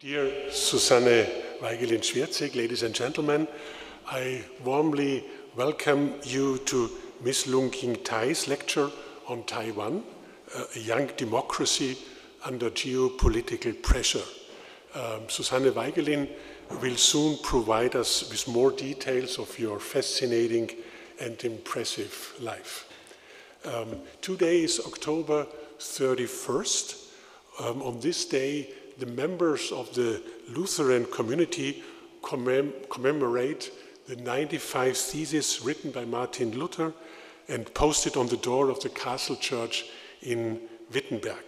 Dear Susanne Weigelin-Schwiedrzik, ladies and gentlemen, I warmly welcome you to Ms. Lung Ying-tai's lecture on Taiwan, a young democracy under geopolitical pressure. Susanne Weigelin will soon provide us with more details of your fascinating and impressive life. Today is October 31st. On this day, the members of the Lutheran community commemorate the 95 Theses written by Martin Luther and posted on the door of the castle church in Wittenberg.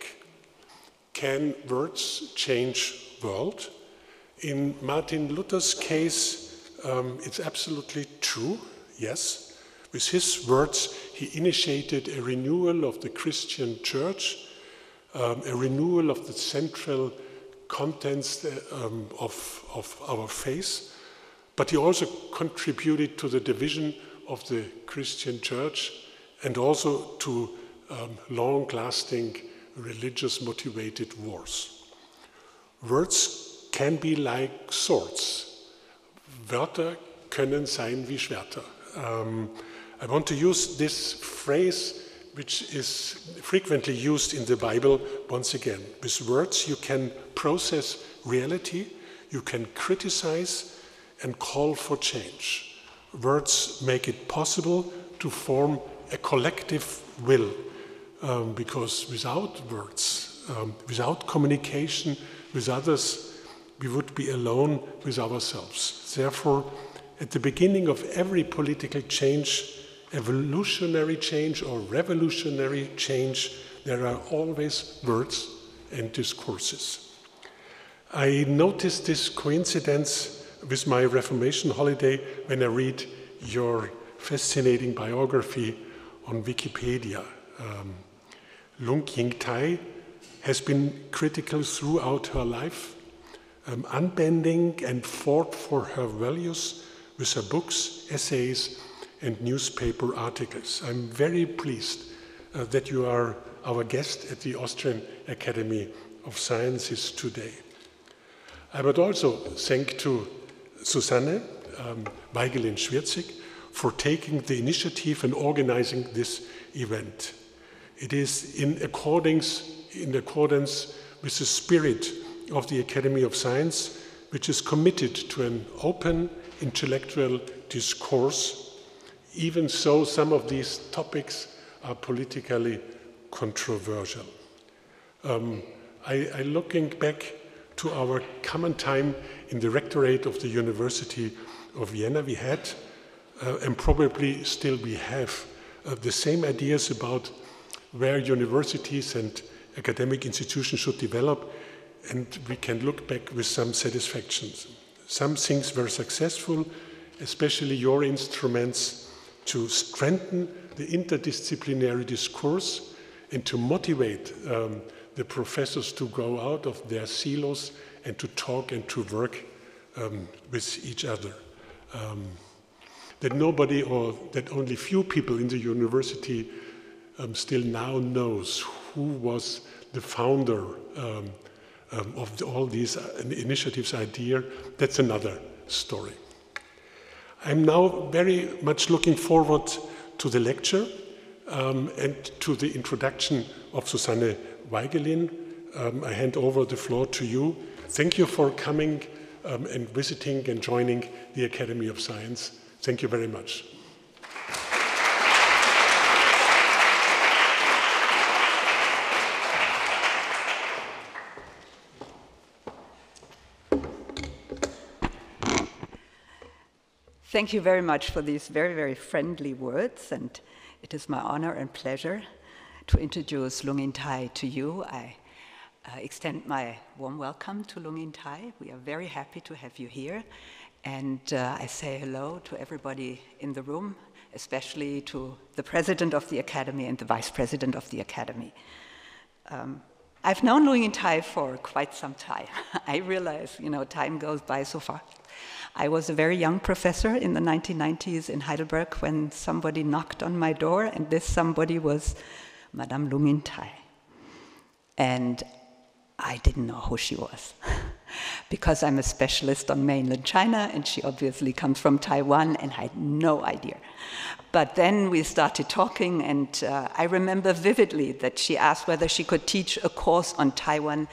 Can words change world? In Martin Luther's case, it's absolutely true, yes. With his words, he initiated a renewal of the Christian church, a renewal of the central contents of our faith, but he also contributed to the division of the Christian church and also to long-lasting religious-motivated wars. Words can be like swords. Wörter können sein wie Schwerter. I want to use this phrase, which is frequently used in the Bible once again. With words you can process reality, you can criticize and call for change. Words make it possible to form a collective will, because without words, without communication with others, we would be alone with ourselves. Therefore, at the beginning of every political change, evolutionary change or revolutionary change, there are always words and discourses. I noticed this coincidence with my Reformation holiday when I read your fascinating biography on Wikipedia. Lung Ying-tai has been critical throughout her life, unbending and fought for her values with her books, essays, and newspaper articles. I'm very pleased that you are our guest at the Austrian Academy of Sciences today. I would also thank to Susanne Weigelin-Schwiedrzik for taking the initiative and organizing this event. It is in accordance with the spirit of the Academy of Science, which is committed to an open intellectual discourse. Even so, some of these topics are politically controversial. Looking back to our common time in the rectorate of the University of Vienna, we had, and probably still we have, the same ideas about where universities and academic institutions should develop, and we can look back with some satisfaction. Some things were successful, especially your instruments to strengthen the interdisciplinary discourse and to motivate the professors to go out of their silos and to talk and to work with each other. That nobody or that only few people in the university still now knows who was the founder of all these initiatives idea, that's another story. I'm now very much looking forward to the lecture and to the introduction of Susanne Weigelin. I hand over the floor to you. Thank you for coming and visiting and joining the Academy of Science. Thank you very much. Thank you very much for these very, very friendly words, and it is my honor and pleasure to introduce Lung Ying-tai to you. I extend my warm welcome to Lung Ying-tai. We are very happy to have you here, and I say hello to everybody in the room, especially to the President of the Academy and the Vice President of the Academy. I've known Lung Ying-tai for quite some time. I realize, time goes by so fast. I was a very young professor in the 1990s in Heidelberg when somebody knocked on my door, and this somebody was Madame Lung Ying-tai. And I didn't know who she was. because I'm a specialist on mainland China, and she obviously comes from Taiwan, and I had no idea. But then we started talking, and I remember vividly that she asked whether she could teach a course on Taiwan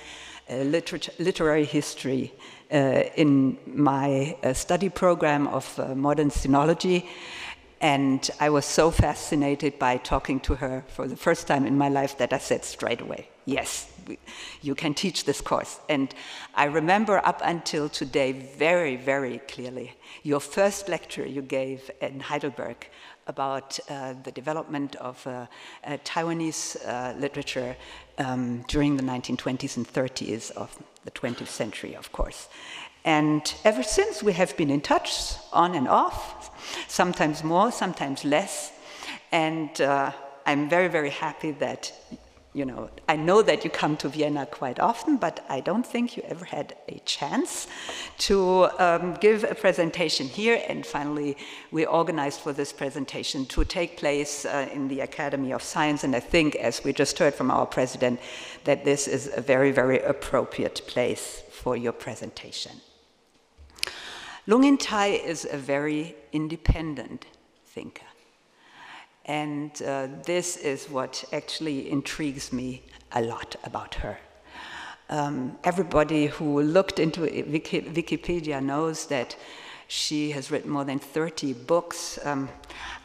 literary history in my study program of modern sinology. And I was so fascinated by talking to her for the first time in my life that I said straight away, yes, you can teach this course. And I remember up until today very, very clearly your first lecture you gave in Heidelberg about the development of Taiwanese literature during the 1920s and 30s of the 20th century, of course. And ever since, we have been in touch, on and off, sometimes more, sometimes less. And I'm very, very happy that, you know, I know that you come to Vienna quite often, but I don't think you ever had a chance to give a presentation here. And finally, we organized for this presentation to take place in the Academy of Science. And I think, as we just heard from our president, that this is a very, very appropriate place for your presentation. Lung Ying-tai is a very independent thinker. And this is what actually intrigues me a lot about her. Everybody who looked into Wikipedia knows that she has written more than 30 books.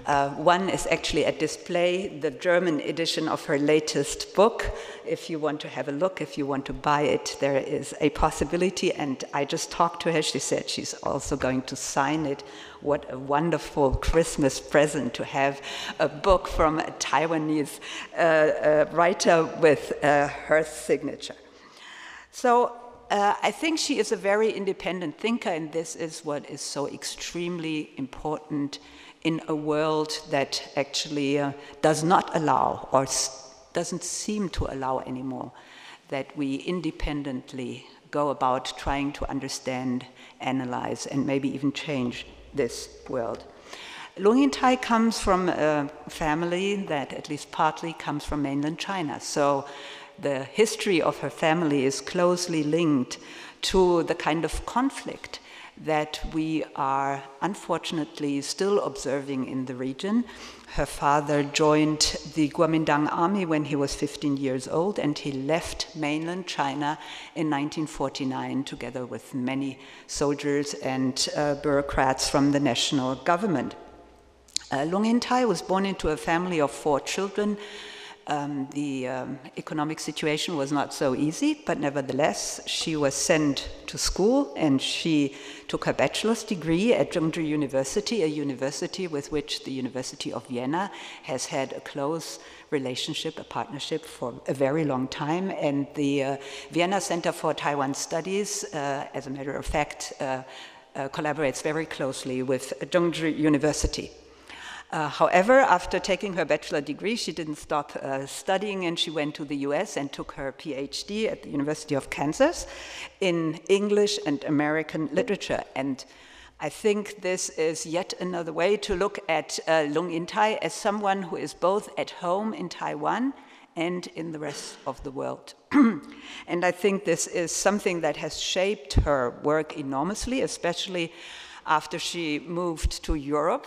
One is actually at display, the German edition of her latest book. If you want to have a look, if you want to buy it, there is a possibility. And I just talked to her. She said she's also going to sign it. What a wonderful Christmas present to have a book from a Taiwanese writer with her signature. So I think she is a very independent thinker, and this is what is so extremely important in a world that actually does not allow, or doesn't seem to allow anymore, that we independently go about trying to understand, analyze, and maybe even change this world. Lung Ying-tai comes from a family that at least partly comes from mainland China. So the history of her family is closely linked to the kind of conflict that we are unfortunately still observing in the region. Her father joined the Kuomintang army when he was 15 years old, and he left mainland China in 1949 together with many soldiers and bureaucrats from the national government. Lung Ying-tai was born into a family of 4 children. The economic situation was not so easy, but nevertheless, she was sent to school, and she took her bachelor's degree at Zhengzhi University, a university with which the University of Vienna has had a close relationship, a partnership for a very long time. And the Vienna Center for Taiwan Studies, as a matter of fact, collaborates very closely with Zhengzhi University. However, after taking her bachelor degree, she didn't stop studying, and she went to the US and took her PhD at the University of Kansas in English and American literature. And I think this is yet another way to look at Lung Ying-tai as someone who is both at home in Taiwan and in the rest of the world. And I think this is something that has shaped her work enormously, especially after she moved to Europe,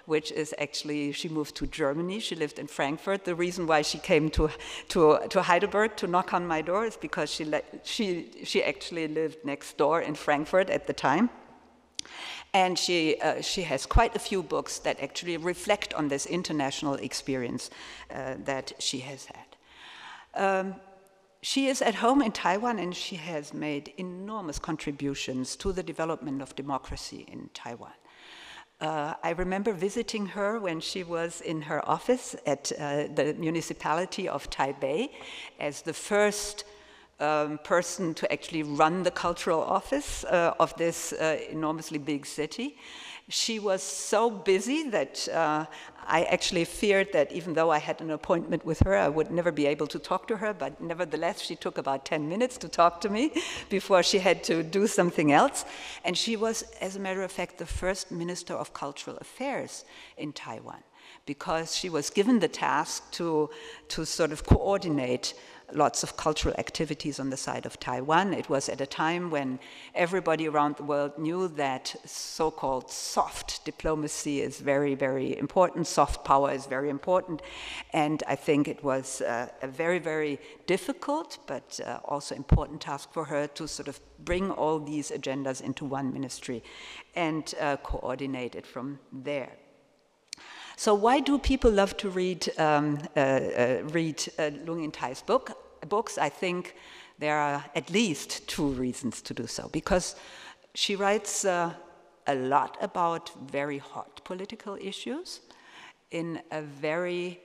which is actually, she moved to Germany. She lived in Frankfurt. The reason why she came to Heidelberg to knock on my door is because she actually lived next door in Frankfurt at the time. And she has quite a few books that actually reflect on this international experience that she has had. She is at home in Taiwan, and she has made enormous contributions to the development of democracy in Taiwan. I remember visiting her when she was in her office at the municipality of Taipei as the first person to actually run the cultural office of this enormously big city. She was so busy that I actually feared that even though I had an appointment with her, I would never be able to talk to her, but nevertheless, she took about 10 minutes to talk to me before she had to do something else. And she was, as a matter of fact, the first Minister of Cultural Affairs in Taiwan, because she was given the task to sort of coordinate lots of cultural activities on the side of Taiwan. It was at a time when everybody around the world knew that so-called soft diplomacy is very, very important, soft power is very important, and I think it was a very, very difficult but also important task for her to sort of bring all these agendas into one ministry and coordinate it from there. So why do people love to read Lung Ying-tai's books? I think there are at least two reasons to do so. Because she writes a lot about very hot political issues in a very,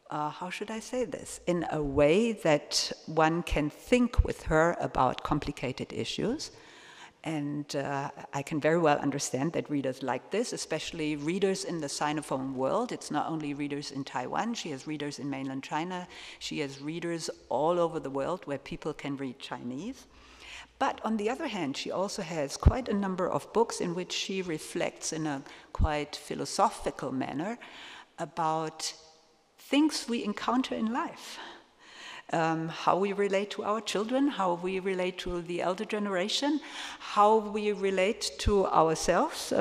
how should I say this? In a way that one can think with her about complicated issues. And I can very well understand that readers like this, especially readers in the Sinophone world. It's not only readers in Taiwan, she has readers in mainland China. She has readers all over the world where people can read Chinese. But on the other hand, she also has quite a number of books in which she reflects in a quite philosophical manner about things we encounter in life. How we relate to our children, how we relate to the elder generation, how we relate to ourselves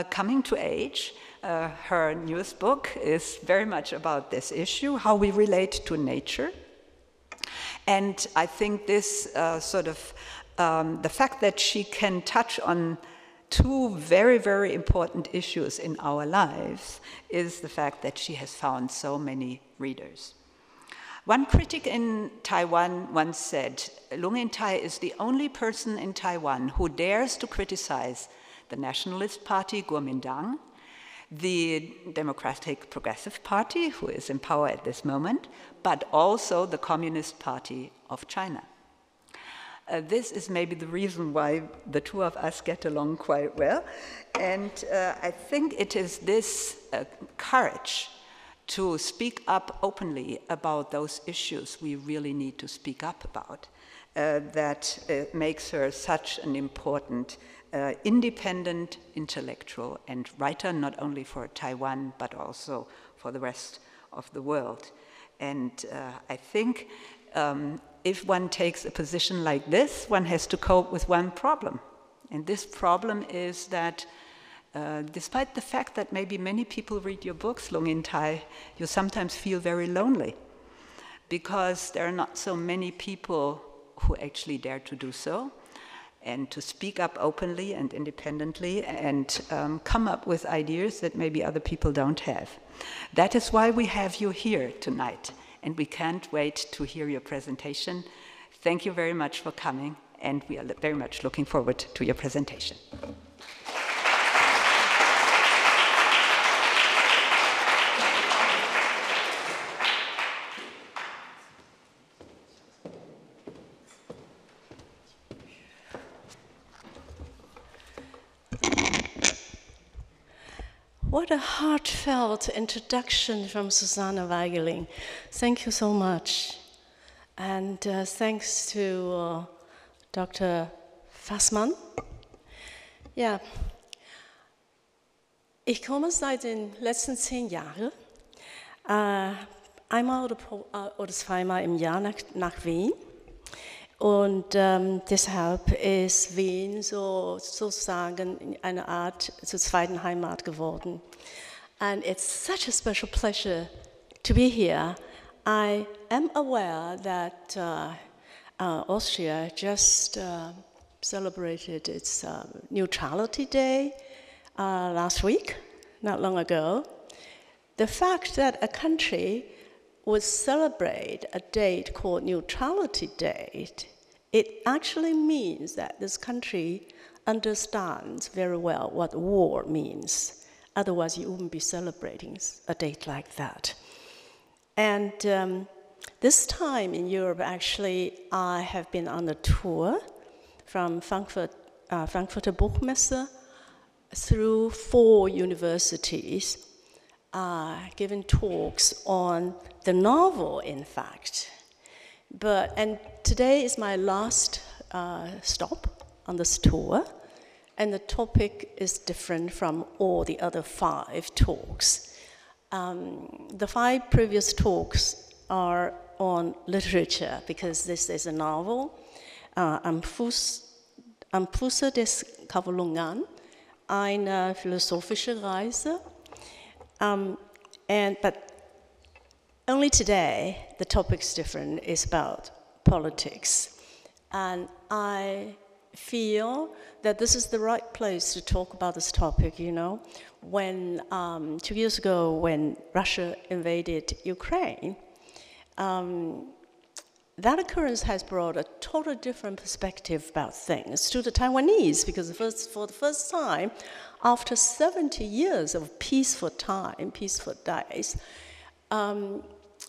coming to age. Her newest book is very much about this issue, how we relate to nature. And I think this the fact that she can touch on two very, very important issues in our lives is the fact that she has found so many readers. One critic in Taiwan once said, Lung Ying-tai is the only person in Taiwan who dares to criticize the Nationalist Party, Kuomintang, the Democratic Progressive Party, who is in power at this moment, but also the Communist Party of China. This is maybe the reason why the two of us get along quite well. And I think it is this courage to speak up openly about those issues we really need to speak up about, that makes her such an important independent intellectual and writer, not only for Taiwan, but also for the rest of the world. And I think if one takes a position like this, one has to cope with one problem. And this problem is that despite the fact that maybe many people read your books, Lung Ying-tai, you sometimes feel very lonely because there are not so many people who actually dare to do so and to speak up openly and independently and come up with ideas that maybe other people don't have. That is why we have you here tonight, and we can't wait to hear your presentation. Thank you very much for coming, and we are very much looking forward to your presentation. What a heartfelt introduction from Susanne Weigelin. Thank you so much. And thanks to Dr. Fassmann. Ja, ich komme seit den letzten 10 Jahren einmal oder zweimal im Jahr nach Wien. Und deshalb ist Wien sozusagen eine Art zur zweiten Heimat geworden. And it's such a special pleasure to be here. I am aware that Austria just celebrated its Neutrality Day last week, not long ago. The fact that a country would celebrate a date called Neutrality Day, it actually means that this country understands very well what war means. Otherwise, you wouldn't be celebrating a date like that. And this time in Europe, actually, I have been on a tour from Frankfurter Buchmesse through 4 universities, giving talks on the novel, in fact. And today is my last stop on this tour, and the topic is different from all the other 5 talks. The 5 previous talks are on literature, because this is a novel, Am Fuße des Kavalungan, eine philosophische Reise. But only today, the topic's different. It's about politics. And I feel that this is the right place to talk about this topic, you know. When 2 years ago, when Russia invaded Ukraine, that occurrence has brought a totally different perspective about things to the Taiwanese, because for the first time, after 70 years of peaceful time, peaceful days,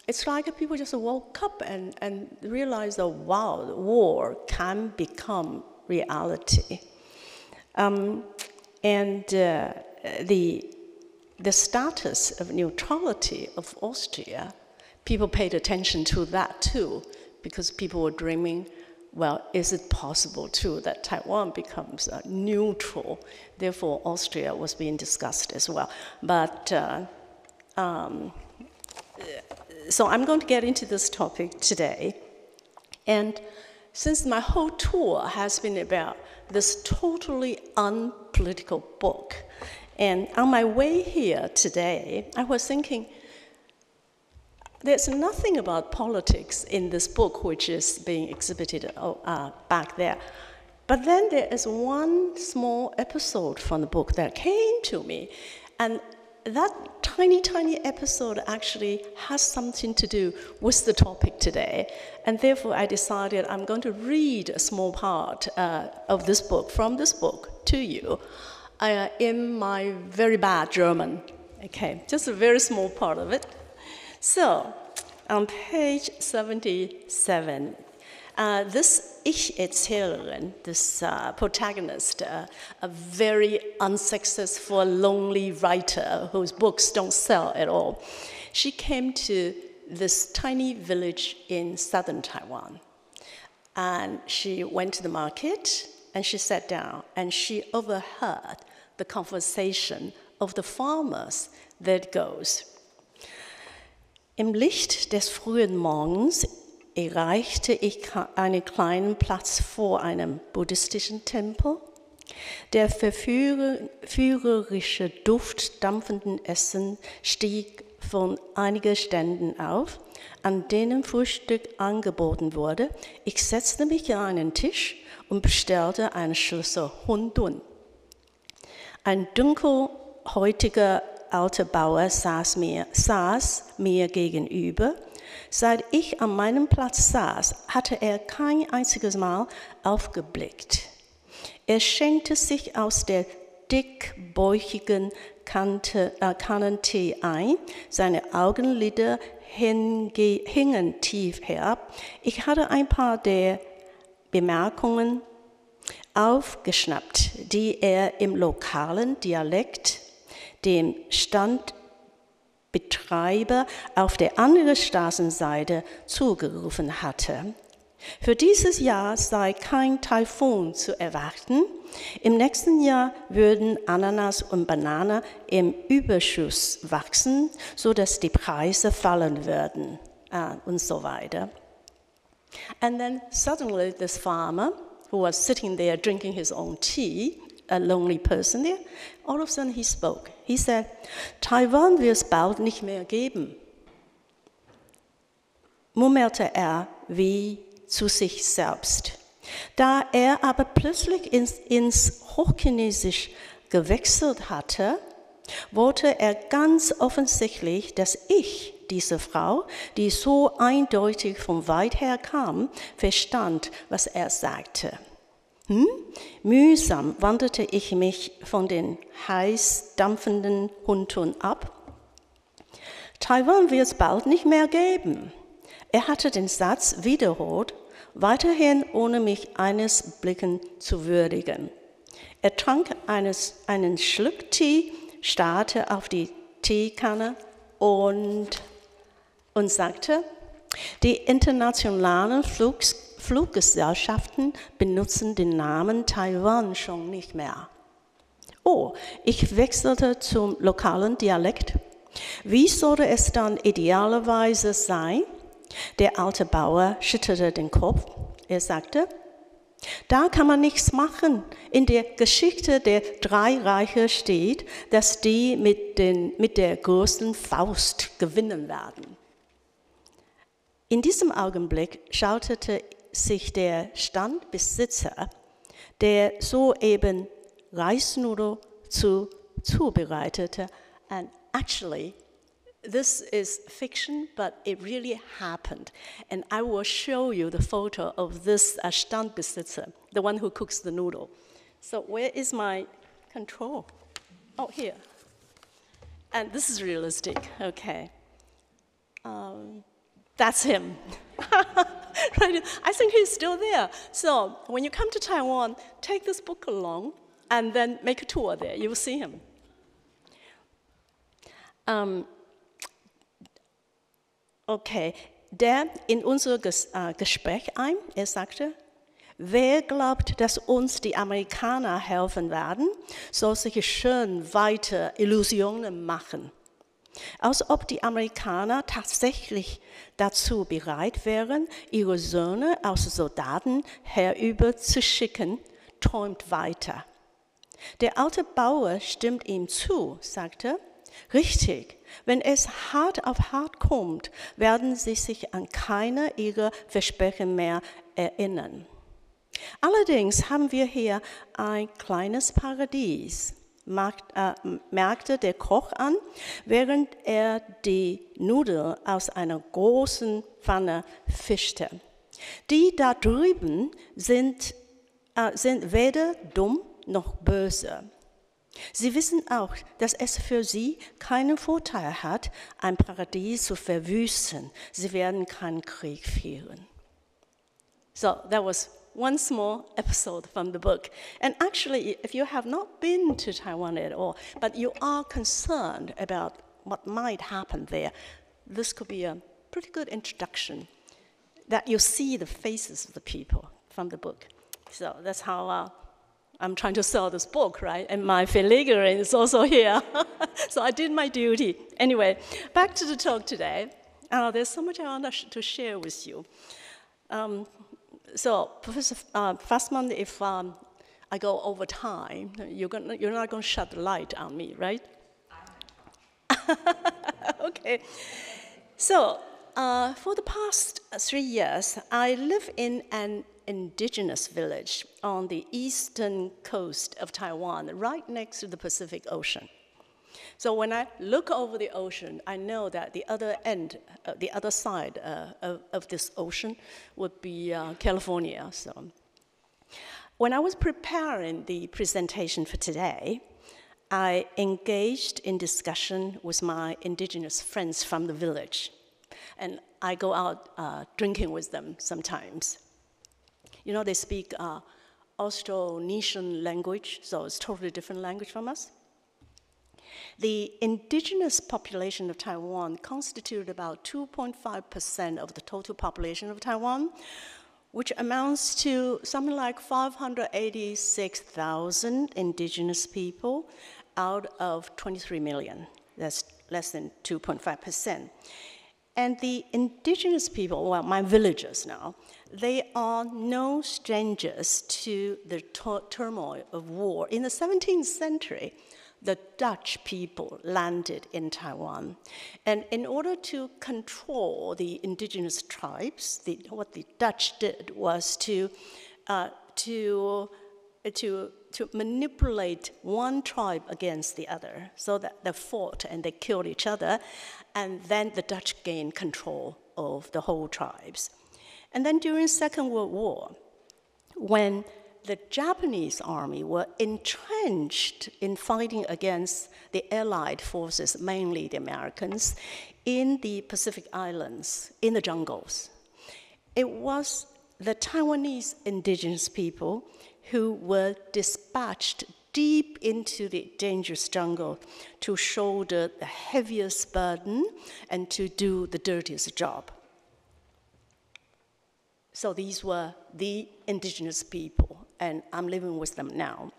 it's like people just woke up and realized that, wow, the war can become reality. The status of neutrality of Austria, people paid attention to that too, because people were dreaming, well, is it possible too that Taiwan becomes neutral? Therefore, Austria was being discussed as well. But so I'm going to get into this topic today. And since my whole tour has been about this totally unpolitical book, and on my way here today, I was thinking, there's nothing about politics in this book which is being exhibited back there. But then there is one small episode from the book that came to me, and that tiny, tiny episode actually has something to do with the topic today. And therefore, I decided I'm going to read a small part of this book, from this book, to you in my very bad German. Okay, just a very small part of it. So, on page 77, this Ich-Erzählerin, this protagonist, a very unsuccessful, lonely writer whose books don't sell at all, she came to this tiny village in southern Taiwan. And she went to the market, and she sat down, and she overheard the conversation of the farmers that goes, Im Licht des frühen Morgens erreichte ich einen kleinen Platz vor einem buddhistischen Tempel. Der verführerische Duft dampfenden Essen stieg von einigen Ständen auf, an denen Frühstück angeboten wurde. Ich setzte mich an einen Tisch und bestellte eine Schüssel Hundun. Ein dunkelhäutiger alter Bauer saß mir gegenüber. Seit ich an meinem Platz saß, hatte er kein einziges Mal aufgeblickt. Er schenkte sich aus der dickbäuchigen Kanne Tee ein. Seine Augenlider hingen tief herab. Ich hatte ein paar der Bemerkungen aufgeschnappt, die er im lokalen Dialekt dem Standbetreiber auf der anderen Straßenseite zugerufen hatte. Für dieses Jahr sei kein Taifun zu erwarten. Im nächsten Jahr würden Ananas und Banane im Überschuss wachsen, sodass die Preise fallen würden und so weiter. And then suddenly this farmer, who was sitting there drinking his own tea, a lonely person there, all of a sudden he spoke. He said, Taiwan wird es bald nicht mehr geben, murmelte er wie zu sich selbst. Da er aber plötzlich ins Hochchinesisch gewechselt hatte, wollte er ganz offensichtlich, dass ich, diese Frau, die so eindeutig von weit her kam, verstand, was er sagte. Mühsam wandte ich mich von den heiß dampfenden Hundun ab. Taiwan wird es bald nicht mehr geben. Er hatte den Satz wiederholt, weiterhin ohne mich eines Blicken zu würdigen. Er trank einen Schluck Tee, starrte auf die Teekanne und sagte, die internationalen Fluggesellschaften benutzen den Namen Taiwan schon nicht mehr. Oh, ich wechselte zum lokalen Dialekt. Wie sollte es dann idealerweise sein? Der alte Bauer schüttelte den Kopf. Er sagte, da kann man nichts machen. In der Geschichte der 3 Reiche steht, dass die mit der größten Faust gewinnen werden. In diesem Augenblick schautete sich der Standbesitzer, der soeben Reisnudeln zubereitete, and actually, this is fiction, but it really happened. And I will show you the photo of this Standbesitzer, the one who cooks the noodle. So where is my control? Oh, here. And this is realistic, okay. That's him. Right? I think he's still there. So when you come to Taiwan, take this book along and then make a tour there. You will see him. Okay, der in unser Gespräch ein, er sagte, wer glaubt, dass uns die Amerikaner helfen werden, soll sich schön weiter Illusionen machen. Als ob die Amerikaner tatsächlich dazu bereit wären, ihre Söhne als Soldaten herüberzuschicken, träumt weiter. Der alte Bauer stimmt ihm zu, sagte, richtig, wenn es hart auf hart kommt, werden sie sich an keine ihrer Versprechen mehr erinnern. Allerdings haben wir hier ein kleines Paradies, merkte der Koch an, während er die Nudeln aus einer großen Pfanne fischte. Die da drüben sind weder dumm noch böse. Sie wissen auch, dass es für sie keinen Vorteil hat, ein Paradies zu verwüsten. Sie werden keinen Krieg führen. So, that was one small episode from the book. And actually, if you have not been to Taiwan at all, but you are concerned about what might happen there, this could be a pretty good introduction, that you see the faces of the people from the book. So that's how I'm trying to sell this book, right? And my verleger is also here. So I did my duty. Anyway, back to the talk today. There's so much I want to share with you. So, Professor Fassmann, if I go over time, you're not going to shut the light on me, right? Okay. So, for the past 3 years, I live in an indigenous village on the eastern coast of Taiwan, right next to the Pacific Ocean. So when I look over the ocean, I know that the other end, the other side of this ocean would be California. So when I was preparing the presentation for today, I engaged in discussion with my indigenous friends from the village. And I go out drinking with them sometimes. You know, they speak Austronesian language, so it's a totally different language from us. The indigenous population of Taiwan constituted about 2.5% of the total population of Taiwan, which amounts to something like 586,000 indigenous people out of 23 million. That's less than 2.5%. And the indigenous people, well, my villagers now, they are no strangers to the turmoil of war. In the 17th century, the Dutch people landed in Taiwan. And in order to control the indigenous tribes, what the Dutch did was to manipulate one tribe against the other, so that they fought and they killed each other, and then the Dutch gained control of the whole tribes. And then during Second World War, when the Japanese army were entrenched in fighting against the Allied forces, mainly the Americans, in the Pacific Islands, in the jungles. It was the Taiwanese indigenous people who were dispatched deep into the dangerous jungle to shoulder the heaviest burden and to do the dirtiest job. So these were the indigenous people, and I'm living with them now.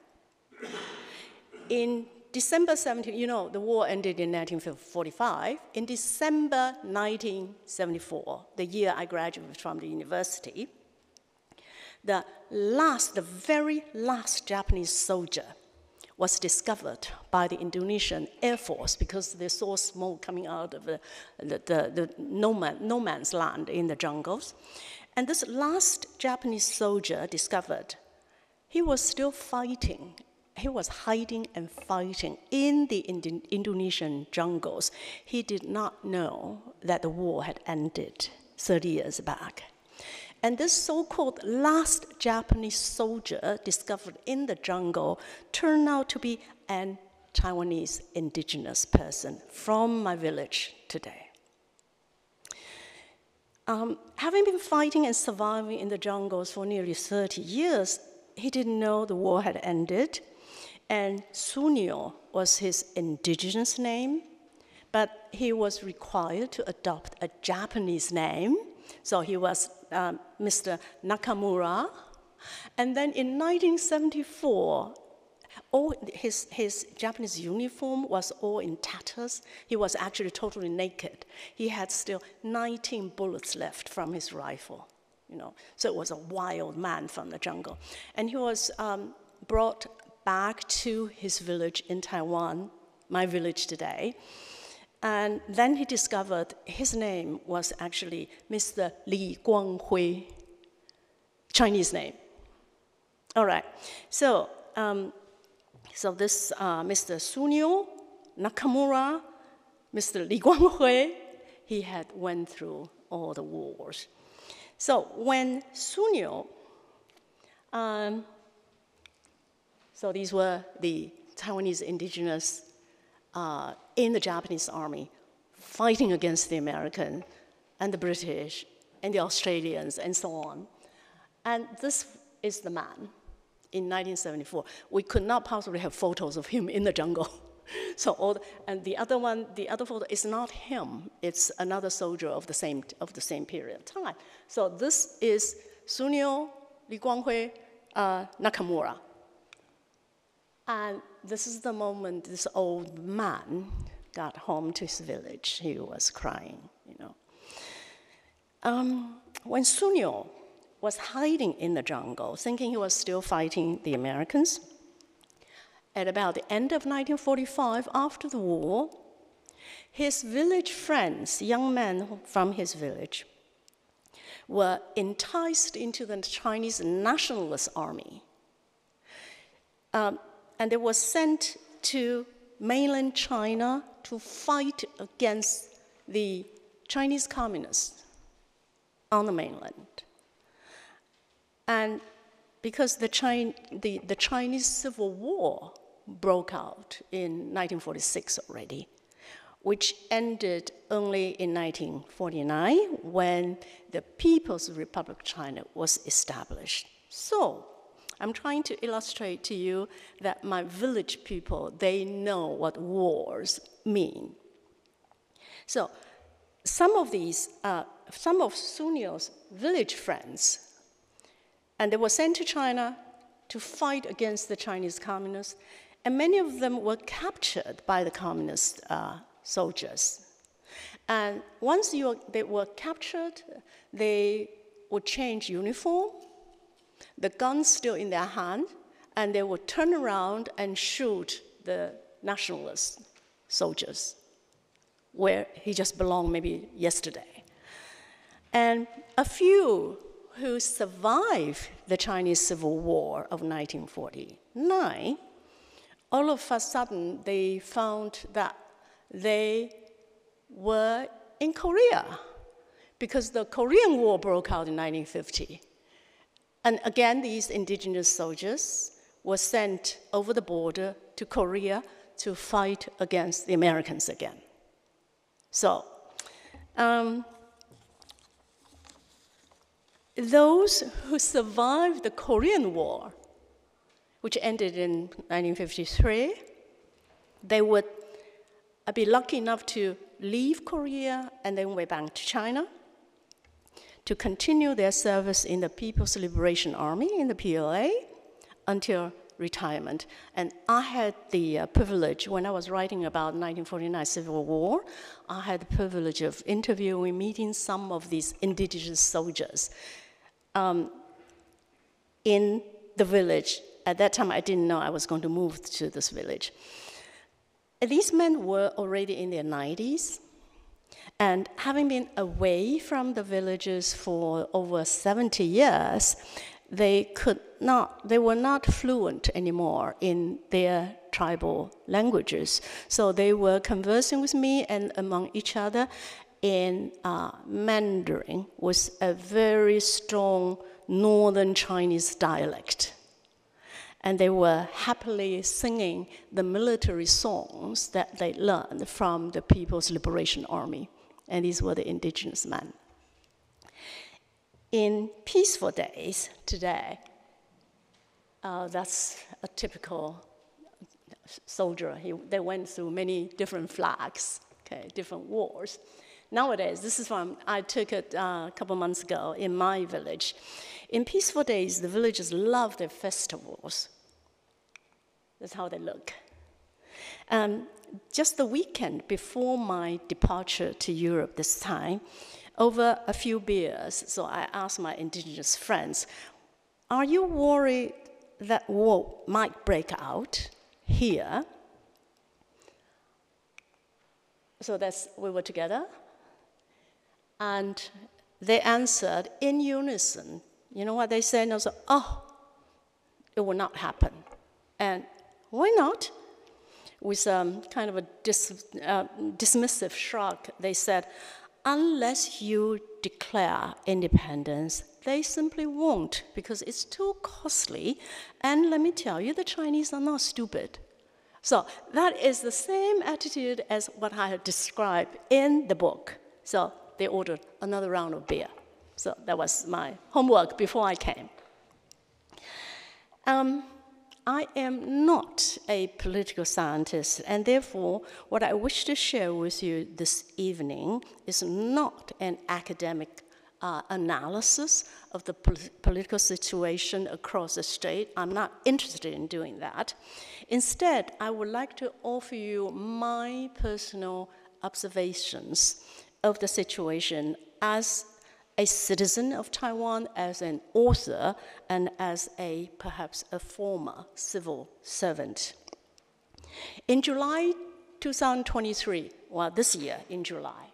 In December 17, you know, the war ended in 1945. In December 1974, the year I graduated from the university, the very last Japanese soldier was discovered by the Indonesian Air Force because they saw smoke coming out of the no man's land in the jungles. And this last Japanese soldier discovered he was still fighting. He was hiding and fighting in the Indonesian jungles. He did not know that the war had ended 30 years back. And this so-called last Japanese soldier discovered in the jungle turned out to be an Taiwanese indigenous person from my village today. Having been fighting and surviving in the jungles for nearly 30 years, he didn't know the war had ended. And Sunio was his indigenous name, but he was required to adopt a Japanese name. So he was Mr. Nakamura. And then in 1974, his Japanese uniform was all in tatters. He was actually totally naked. He had still 19 bullets left from his rifle. You know, so it was a wild man from the jungle. And he was brought back to his village in Taiwan, my village today. And then he discovered his name was actually Mr. Li Guanghui, Chinese name. All right, so this Mr. Sunio Nakamura, Mr. Li Guanghui, he had went through all the wars. So when Sunio, so these were the Taiwanese indigenous in the Japanese army fighting against the American and the British and the Australians and so on. And this is the man in 1974. We could not possibly have photos of him in the jungle. So and the other photo is not him. It's another soldier of the same period of time. So this is Sunio Li Guanghui Nakamura. And this is the moment this old man got home to his village. He was crying, you know. When Sunio was hiding in the jungle, thinking he was still fighting the Americans, at about the end of 1945, after the war, his village friends, young men from his village, were enticed into the Chinese Nationalist Army. And they were sent to mainland China to fight against the Chinese communists on the mainland. And because the Chinese Civil War broke out in 1946 already, which ended only in 1949 when the People's Republic of China was established. So I'm trying to illustrate to you that my village people, they know what wars mean. So some of Sunio's village friends, and they were sent to China to fight against the Chinese communists, and many of them were captured by the communist soldiers. And once they were captured, they would change uniform, the guns still in their hand, and they would turn around and shoot the nationalist soldiers, where he just belonged maybe yesterday. And a few who survived the Chinese Civil War of 1949, all of a sudden they found that they were in Korea because the Korean War broke out in 1950. And again, these indigenous soldiers were sent over the border to Korea to fight against the Americans again. So, those who survived the Korean War, which ended in 1953, they would be lucky enough to leave Korea and then went back to China to continue their service in the People's Liberation Army, in the PLA, until retirement. And I had the privilege, when I was writing about 1949 Civil War, I had the privilege of interviewing, meeting some of these indigenous soldiers in the village. At that time, I didn't know I was going to move to this village. And these men were already in their 90s, and having been away from the villages for over 70 years, they were not fluent anymore in their tribal languages. So they were conversing with me and among each other in Mandarin, with a very strong northern Chinese dialect. And they were happily singing the military songs that they learned from the People's Liberation Army. And these were the indigenous men. In peaceful days today, that's a typical soldier. They went through many different flags, okay, different wars. Nowadays, this is from, I took it a couple months ago in my village. In peaceful days, the villagers love their festivals. That's how they look. Just the weekend before my departure to Europe this time, over a few beers, so I asked my indigenous friends, are you worried that war might break out here? So we were together, and they answered in unison. You know what they said? And I said, oh, it will not happen. And why not? With kind of a dismissive shrug, they said, unless you declare independence, they simply won't, because it's too costly. And let me tell you, the Chinese are not stupid. So that is the same attitude as what I have described in the book. So they ordered another round of beer. So that was my homework before I came. I am not a political scientist, and therefore what I wish to share with you this evening is not an academic analysis of the political situation across the strait. I'm not interested in doing that. Instead, I would like to offer you my personal observations of the situation as a citizen of Taiwan, as an author, and as perhaps a former civil servant. In July 2023, well, this year in July,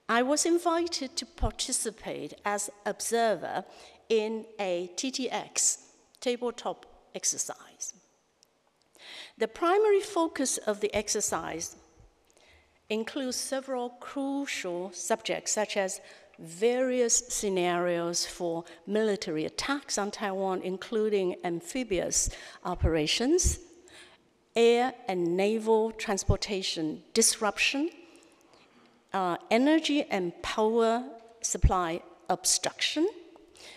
I was invited to participate as observer in a TTX, tabletop exercise. The primary focus of the exercise includes several crucial subjects, such as various scenarios for military attacks on Taiwan, including amphibious operations, air and naval transportation disruption, energy and power supply obstruction,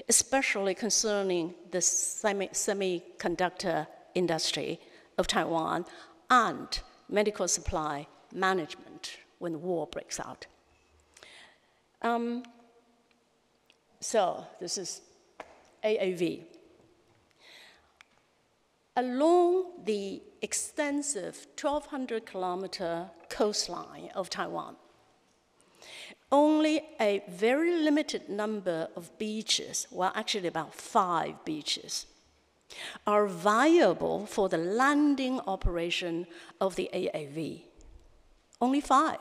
especially concerning the semiconductor industry of Taiwan, and medical supply management when the war breaks out. So this is OeAW. Along the extensive 1,200-kilometer coastline of Taiwan, only a very limited number of beaches, well, actually about 5 beaches, are viable for the landing operation of the OeAW. Only 5.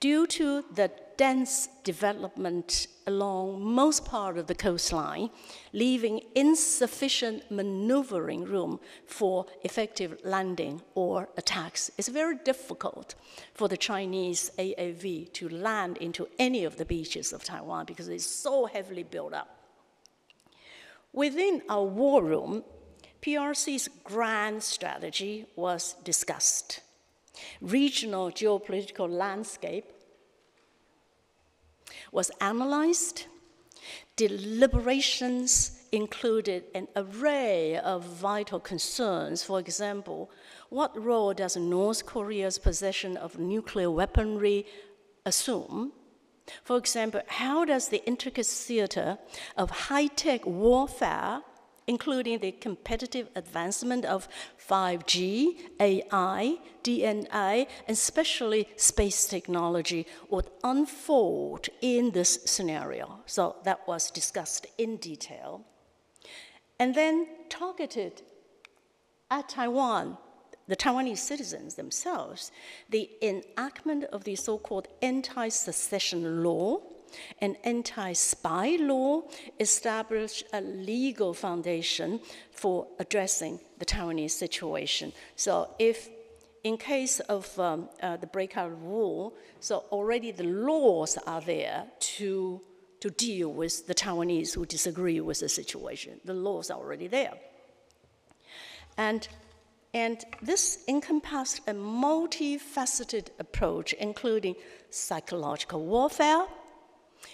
Due to the dense development along most part of the coastline, leaving insufficient maneuvering room for effective landing or attacks, it's very difficult for the Chinese OeAW to land into any of the beaches of Taiwan because it's so heavily built up. Within our war room, PRC's grand strategy was discussed. Regional geopolitical landscape was analyzed. Deliberations included an array of vital concerns. For example, what role does North Korea's possession of nuclear weaponry assume? For example, how does the intricate theater of high-tech warfare including the competitive advancement of 5G, AI, DNA, and especially space technology would unfold in this scenario. So that was discussed in detail. And then targeted at Taiwan, the Taiwanese citizens themselves, the enactment of the so-called anti-secession law and anti-spy law established a legal foundation for addressing the Taiwanese situation. So if in case of the breakout of war, so already the laws are there to deal with the Taiwanese who disagree with the situation. The laws are already there. And this encompassed a multifaceted approach, including psychological warfare,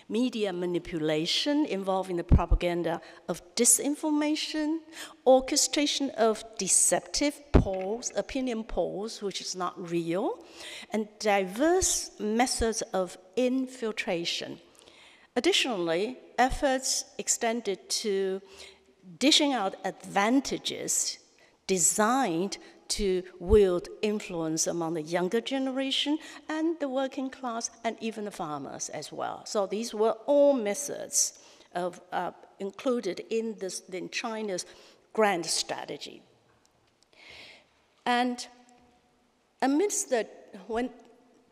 media manipulation involving the propaganda of disinformation, orchestration of deceptive polls, opinion polls, which is not real, and diverse methods of infiltration. Additionally, efforts extended to dishing out advantages designed to wield influence among the younger generation and the working class and even the farmers as well. So these were all methods of, included in China's grand strategy. And amidst the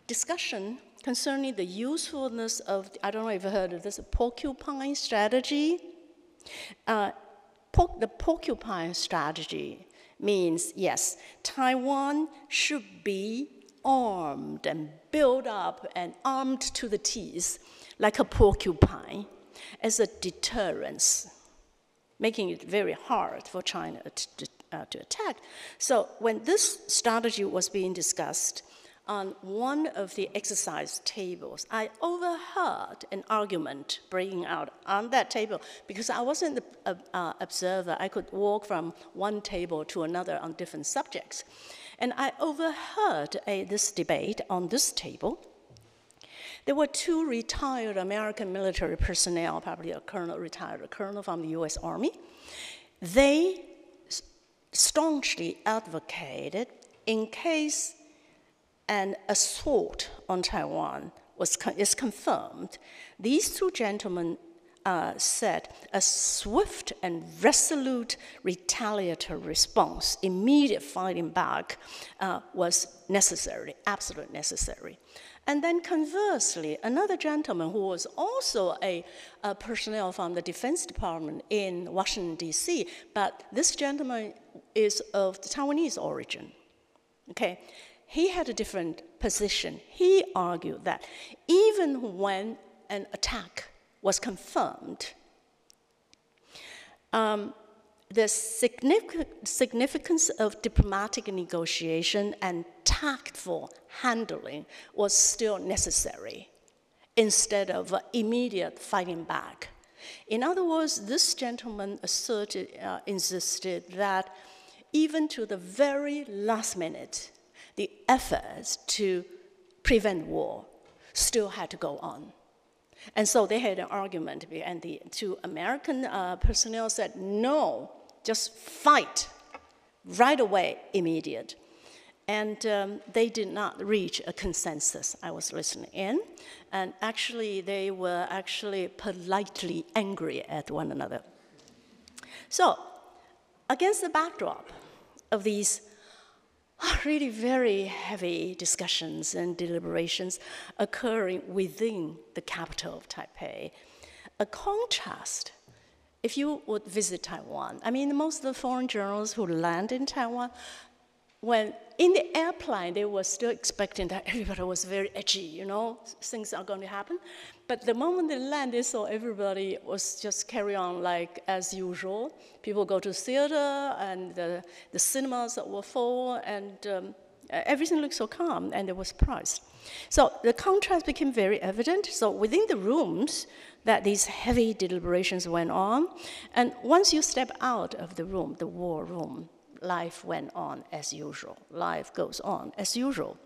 discussion concerning the usefulness of, I don't know if you've heard of this, porcupine strategy. The porcupine strategy means, yes, Taiwan should be armed and built up and armed to the teeth like a porcupine as a deterrence, making it very hard for China to attack. So when this strategy was being discussed, on one of the exercise tables, I overheard an argument breaking out on that table because I wasn't an observer. I could walk from one table to another on different subjects. And I overheard this debate on this table. There were two retired American military personnel, probably a retired colonel from the US Army. They staunchly advocated in case an assault on Taiwan is confirmed, these two gentlemen said a swift and resolute retaliatory response, immediate fighting back, was necessary, absolutely necessary. And then conversely, another gentleman who was also a personnel from the Defense Department in Washington, D.C., but this gentleman is of the Taiwanese origin, okay? He had a different position. He argued that even when an attack was confirmed, the significance of diplomatic negotiation and tactful handling was still necessary instead of immediate fighting back. In other words, this gentleman insisted that even to the very last minute, the efforts to prevent war still had to go on. And so they had an argument, and the two American personnel said, no, just fight right away, immediate. And they did not reach a consensus. I was listening in, and actually they were actually politely angry at one another. So, against the backdrop of these really very heavy discussions and deliberations occurring within the capital of Taipei, a contrast, if you would visit Taiwan, I mean, most of the foreign journalists who land in Taiwan, when in the airplane, they were still expecting that everybody was very edgy, you know, things are going to happen. But the moment they landed, so everybody was just carry on like as usual. People go to theater, and the cinemas were full, and everything looked so calm, and they were surprised. So the contrast became very evident. So within the rooms, that these heavy deliberations went on, and once you step out of the room, the war room, life went on as usual. Life goes on as usual.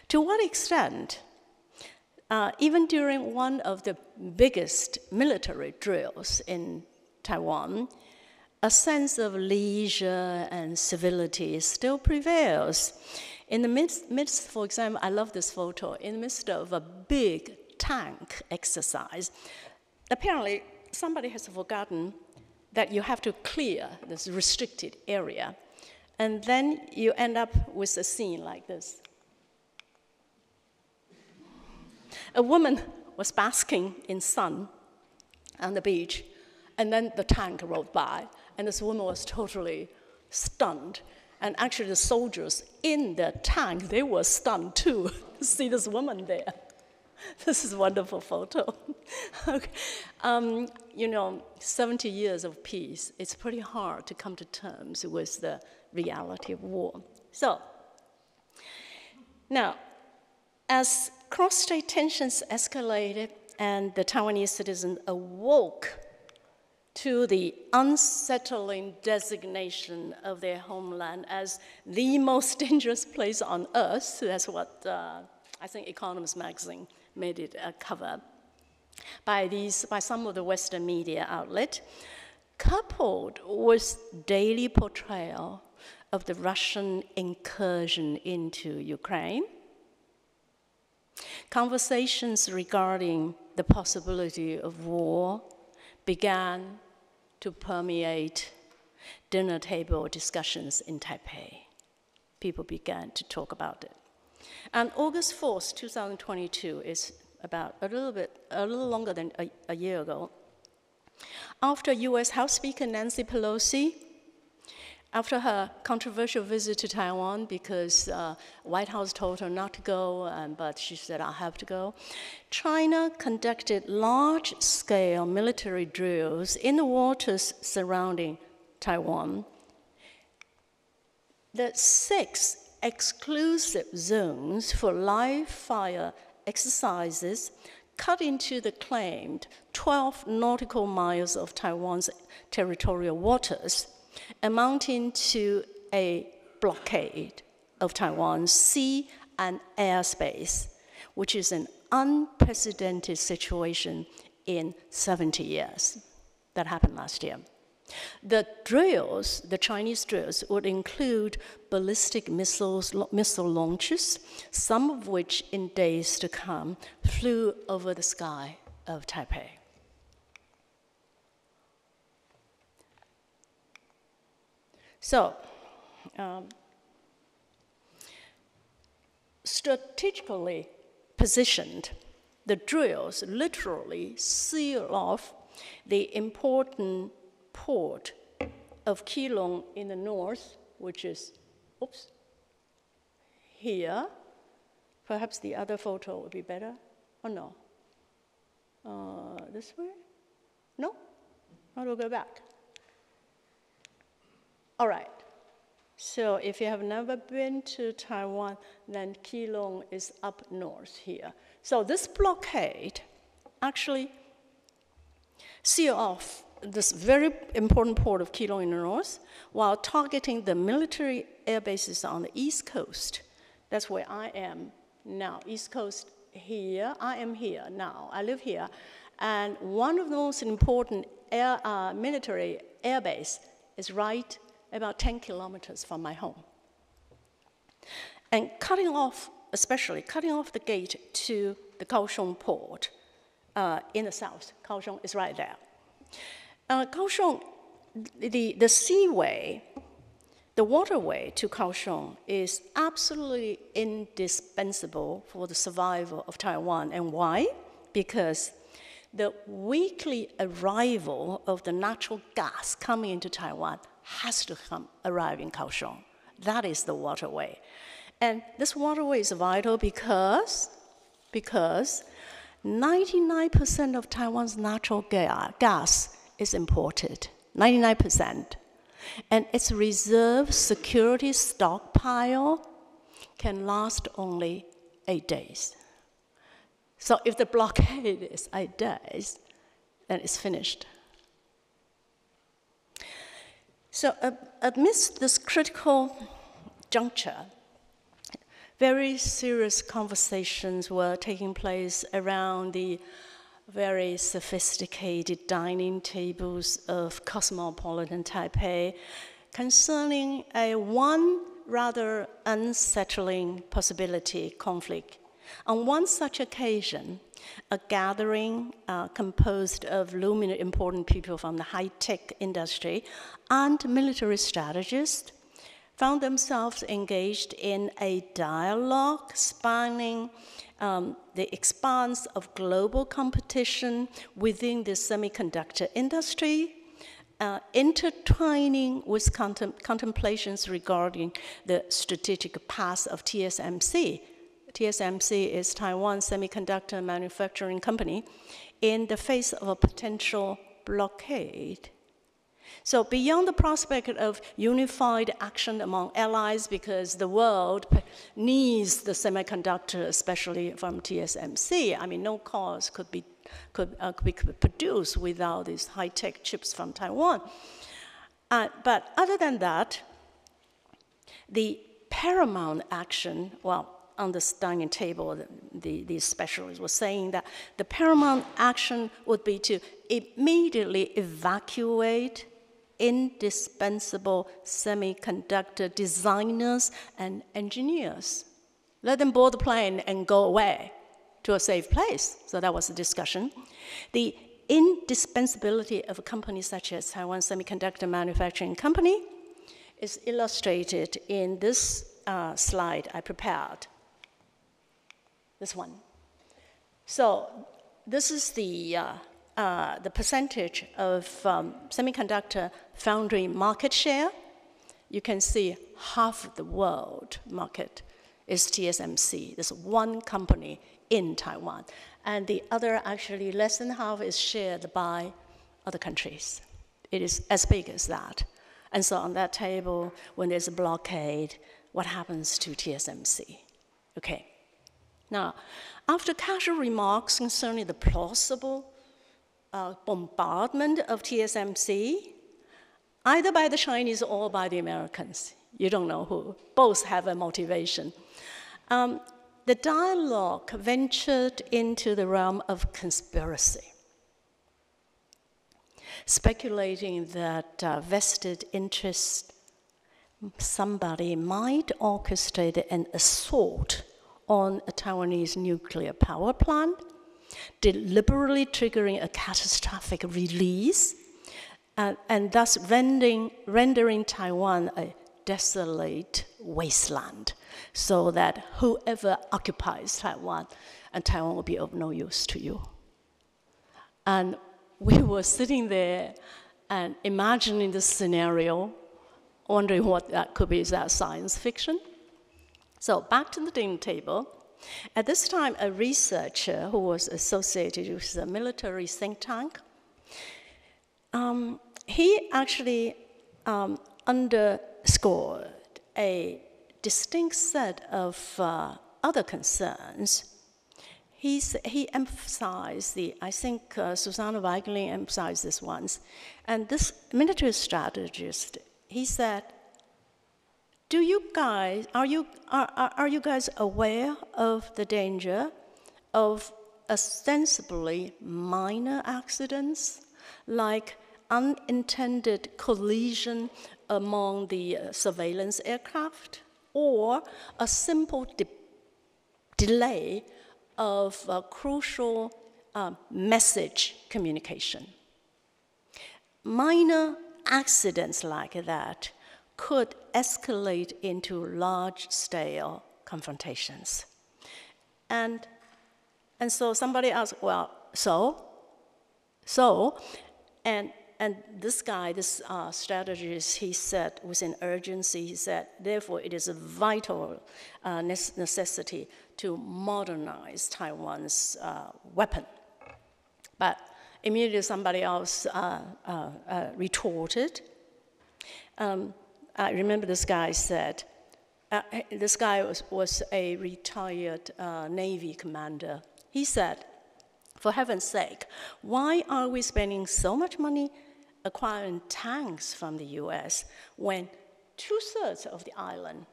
To what extent? Even during one of the biggest military drills in Taiwan, a sense of leisure and civility still prevails. In the midst, for example, I love this photo, in the midst of a big tank exercise, apparently somebody has forgotten that you have to clear this restricted area. And then you end up with a scene like this. A woman was basking in sun on the beach, and then the tank rolled by, and this woman was totally stunned. And actually the soldiers in the tank, they were stunned too, to see this woman there. This is a wonderful photo. Okay. 70 years of peace, it's pretty hard to come to terms with the reality of war. So, now, as cross-strait tensions escalated and the Taiwanese citizens awoke to the unsettling designation of their homeland as the most dangerous place on earth, that's what I think Economist magazine made it a cover, by some of the Western media outlets, coupled with daily portrayal of the Russian incursion into Ukraine, conversations regarding the possibility of war began to permeate dinner table discussions in Taipei. People began to talk about it. And August 4th, 2022 is about a little longer than a year ago. After US House Speaker Nancy Pelosi, after her controversial visit to Taiwan, because White House told her not to go, but she said, I have to go, China conducted large-scale military drills in the waters surrounding Taiwan. The 6 exclusive zones for live fire exercises cut into the claimed 12 nautical miles of Taiwan's territorial waters, amounting to a blockade of Taiwan's sea and airspace, which is an unprecedented situation in 70 years. That happened last year. The drills, the Chinese drills, would include ballistic missile launches, some of which in days to come flew over the sky of Taipei. So, strategically positioned, the drills literally seal off the important port of Keelung in the north, which is, here. Perhaps the other photo would be better, or no? This way? No? How do I go back? All right. So if you have never been to Taiwan, then Keelung is up north here. So this blockade actually sealed off this very important port of Keelung in the north, while targeting the military air bases on the East Coast. That's where I am now, East Coast here. I am here now, I live here. And one of the most important military air base is right about 10 kilometers from my home. And cutting off, especially cutting off the gate to the Kaohsiung port in the south. Kaohsiung is right there. Kaohsiung, the seaway, the waterway to Kaohsiung is absolutely indispensable for the survival of Taiwan. And why? Because the weekly arrival of the natural gas coming into Taiwan has to arrive in Kaohsiung. That is the waterway. And this waterway is vital because 99% of Taiwan's natural gas is imported, 99%. And its reserve security stockpile can last only 8 days. So if the blockade is 8 days, then it's finished. So amidst this critical juncture, very serious conversations were taking place around the very sophisticated dining tables of cosmopolitan Taipei concerning one rather unsettling possibility, conflict. On one such occasion, a gathering composed of luminous important people from the high-tech industry and military strategists found themselves engaged in a dialogue spanning the expanse of global competition within the semiconductor industry, intertwining with contemplations regarding the strategic path of TSMC. TSMC is Taiwan Semiconductor Manufacturing Company in the face of a potential blockade. So beyond the prospect of unified action among allies, because the world needs the semiconductor, especially from TSMC, I mean, no cars could be produced without these high-tech chips from Taiwan. But other than that, the paramount action, well, on this dining table, the specialists were saying that the paramount action would be to immediately evacuate indispensable semiconductor designers and engineers. Let them board the plane and go away to a safe place. So that was the discussion. The indispensability of a company such as Taiwan Semiconductor Manufacturing Company is illustrated in this slide I prepared. This one. So this is the percentage of semiconductor foundry market share. You can see half of the world market is TSMC. There's one company in Taiwan. And the other, actually less than half, is shared by other countries. It is as big as that. And so on that table, when there's a blockade, what happens to TSMC? Okay. Now, after casual remarks concerning the plausible bombardment of TSMC, either by the Chinese or by the Americans, you don't know who, both have a motivation, the dialogue ventured into the realm of conspiracy, speculating that vested interest, somebody might orchestrate an assault on a Taiwanese nuclear power plant, deliberately triggering a catastrophic release, and thus rendering Taiwan a desolate wasteland, so that whoever occupies Taiwan, and Taiwan will be of no use to you. And we were sitting there and imagining this scenario, wondering what that could be. Is that science fiction? So back to the dinner table. At this time, a researcher who was associated with a military think tank, he actually underscored a distinct set of other concerns. He emphasized I think Susanne Weigelin emphasized this once, and this military strategist, he said, are you guys aware of the danger of ostensibly minor accidents, like unintended collision among the surveillance aircraft, or a simple delay of crucial message communication? Minor accidents like that could escalate into large-scale confrontations. And so somebody asked, well, and this guy, this strategist, he said with an urgency, he said, therefore it is a vital necessity to modernize Taiwan's weapon. But immediately somebody else retorted. I remember this guy said, this guy was a retired Navy commander. He said, for heaven's sake, why are we spending so much money acquiring tanks from the US when two-thirds of the island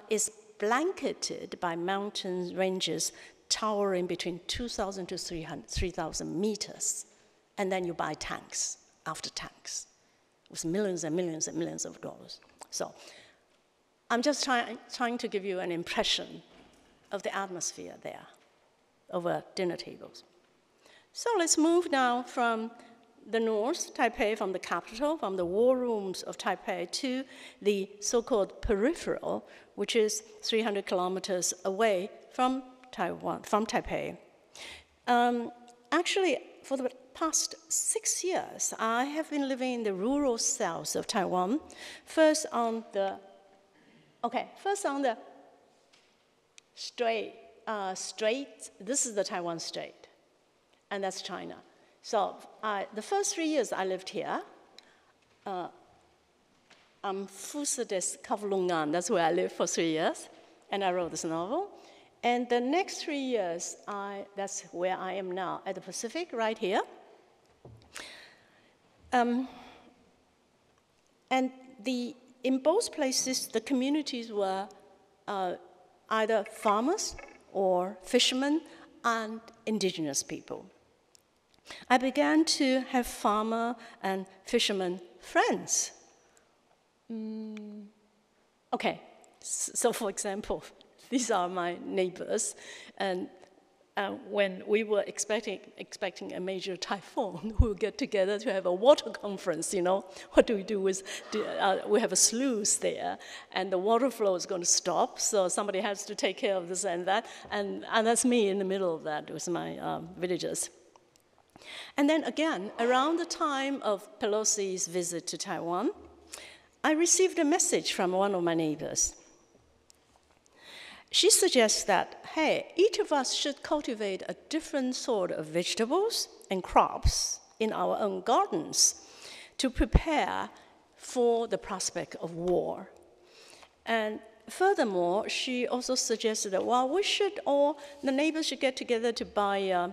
is blanketed by mountain ranges towering between 2,000 to 3,000 meters. And then you buy tanks after tanks with millions and millions and millions of dollars. So I'm just trying to give you an impression of the atmosphere there over dinner tables. So let's move now from the north, Taipei, from the capital, from the war rooms of Taipei, to the so-called peripheral, which is 300 kilometers away from Taiwan, from Taipei. Actually, for the past 6 years, I have been living in the rural south of Taiwan. First on the strait. This is the Taiwan Strait, and that's China. So the first 3 years I lived here, am Fuße des Kavalungan, that's where I lived for 3 years, and I wrote this novel. And the next 3 years, that's where I am now, at the Pacific, right here. And in both places, the communities were either farmers or fishermen and indigenous people. I began to have farmer and fisherman friends. Okay, so for example, these are my neighbors, and when we were expecting a major typhoon, we would get together to have a water conference, you know. What do we do with, we have a sluice there, and the water flow is going to stop, so somebody has to take care of this and that, and that's me in the middle of that with my villagers. And then again, around the time of Pelosi's visit to Taiwan, I received a message from one of my neighbors. She suggests that, hey, each of us should cultivate a different sort of vegetables and crops in our own gardens to prepare for the prospect of war. And furthermore, she also suggested that, well, the neighbors should get together to buy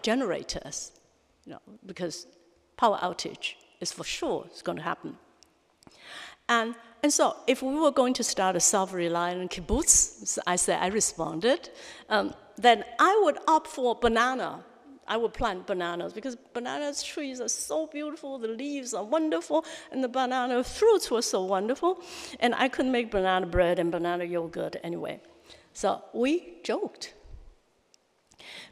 generators, you know, because power outage is for sure it's going to happen. And so if we were going to start a self-reliant kibbutz, I responded, then I would opt for banana. I would plant bananas because banana trees are so beautiful, the leaves are wonderful, and the banana fruits were so wonderful, and I could make banana bread and banana yogurt anyway. So we joked.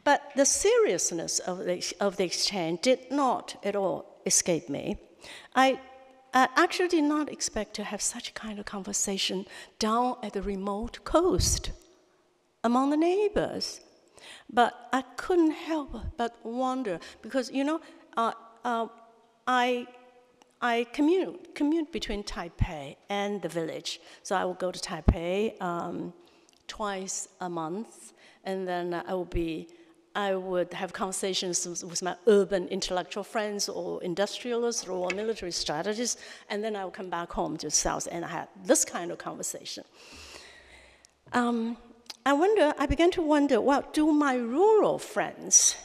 But the seriousness of the exchange did not at all escape me. I actually did not expect to have such a kind of conversation down at the remote coast among the neighbors. But I couldn't help but wonder, because, you know, I commute between Taipei and the village. So I would go to Taipei twice a month, and then I would have conversations with my urban intellectual friends or industrialists or military strategists, and then I would come back home to the South and I had this kind of conversation. I began to wonder, well, do my rural friends,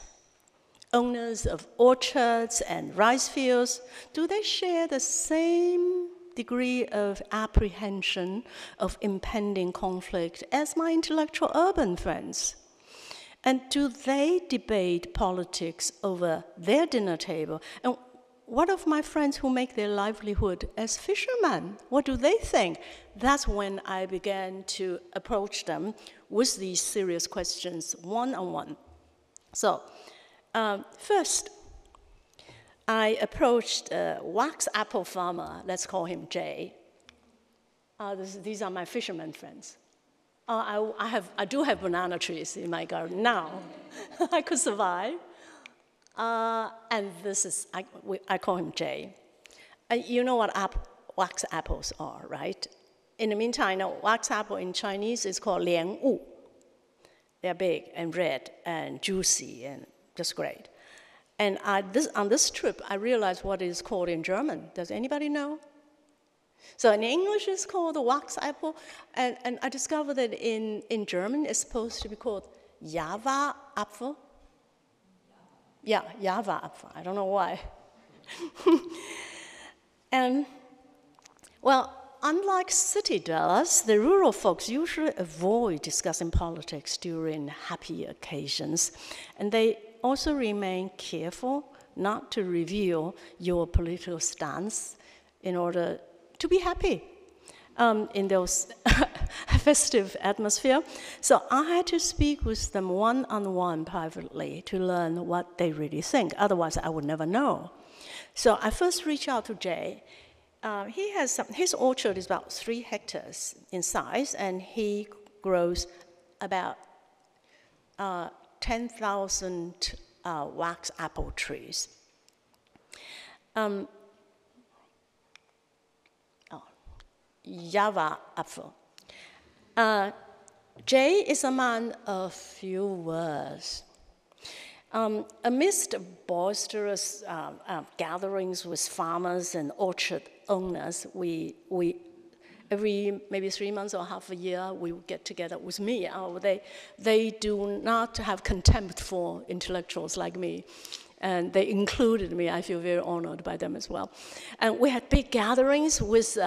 owners of orchards and rice fields, do they share the same degree of apprehension of impending conflict as my intellectual urban friends? And do they debate politics over their dinner table? And what of my friends who make their livelihood as fishermen? What do they think? That's when I began to approach them with these serious questions one-on-one. So first, I approached a wax apple farmer, let's call him Jay. These are my fishermen friends. I do have banana trees in my garden now. I could survive. And this is, I call him Jay. You know what wax apples are, right? In the meantime, wax apple in Chinese is called 莲雾. They're big and red and juicy and just great. And on this trip, I realized what it is called in German. Does anybody know? So in English, it's called the wax apple, and I discovered that in German, it's supposed to be called Java apple. Yeah, Java apple. I don't know why. And well, unlike city dwellers, the rural folks usually avoid discussing politics during happy occasions, and they also remain careful not to reveal your political stance in order to be happy in those festive atmosphere. So I had to speak with them one-on-one privately to learn what they really think. Otherwise, I would never know. So I first reached out to Jay. He has his orchard is about 3 hectares in size, and he grows about 10,000 wax apple trees. Java apple. Jay is a man of few words. Amidst boisterous gatherings with farmers and orchard owners, we every maybe 3 months or half a year, we would get together with me. They do not have contempt for intellectuals like me, and they included me. I feel very honored by them as well. And we had big gatherings with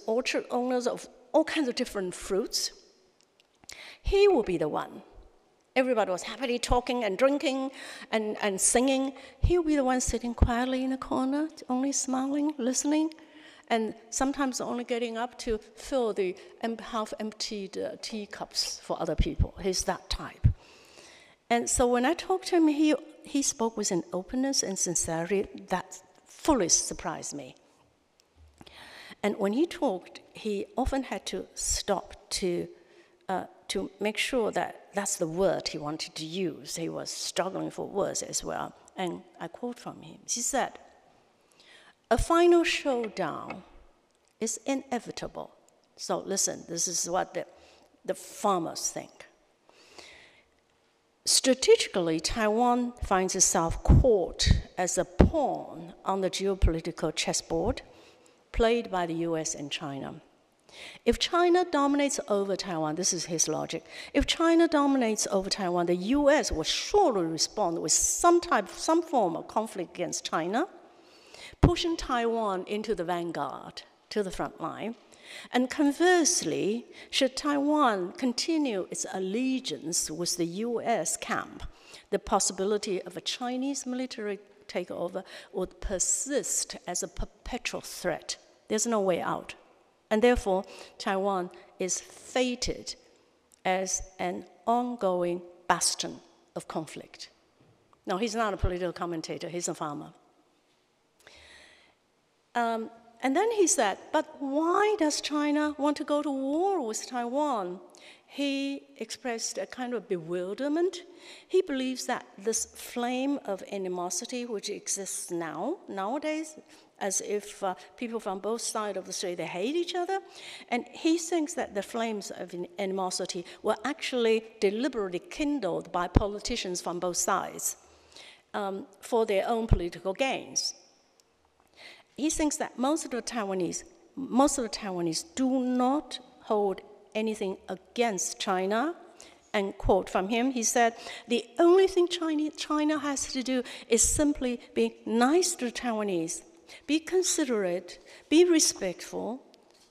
orchard owners of all kinds of different fruits. He will be the one. Everybody was happily talking and drinking and singing. He will be the one sitting quietly in a corner, only smiling, listening, and sometimes only getting up to fill the half-emptied teacups for other people. He's that type. And so when I talked to him, he spoke with an openness and sincerity that fully surprised me. And when he talked, he often had to stop to make sure that that's the word he wanted to use. He was struggling for words as well. And I quote from him. He said, "A final showdown is inevitable." So listen, this is what the farmers think. Strategically, Taiwan finds itself caught as a pawn on the geopolitical chessboard played by the US and China. If China dominates over Taiwan, this is his logic, if China dominates over Taiwan, the US will surely respond with some form of conflict against China, pushing Taiwan into the vanguard, to the front line. And conversely, should Taiwan continue its allegiance with the US camp, the possibility of a Chinese military takeover would persist as a perpetual threat. There's no way out. And therefore, Taiwan is fated as an ongoing bastion of conflict. Now, he's not a political commentator, he's a farmer. And then he said, but why does China want to go to war with Taiwan? He expressed a kind of bewilderment. He believes that this flame of animosity which exists nowadays, as if people from both sides of the strait, they hate each other. And he thinks that the flames of animosity were actually deliberately kindled by politicians from both sides for their own political gains. He thinks that most of the Taiwanese do not hold anything against China. And quote from him, he said, the only thing China has to do is simply be nice to the Taiwanese, be considerate, be respectful,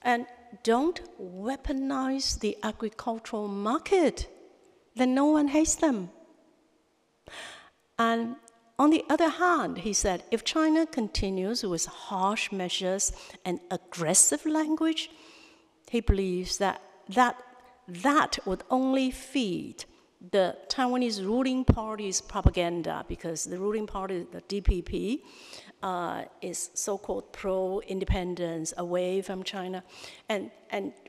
and don't weaponize the agricultural market. Then no one hates them. And on the other hand, he said, if China continues with harsh measures and aggressive language, he believes that would only feed the Taiwanese ruling party's propaganda, because the ruling party, the DPP, is so-called pro-independence, away from China. And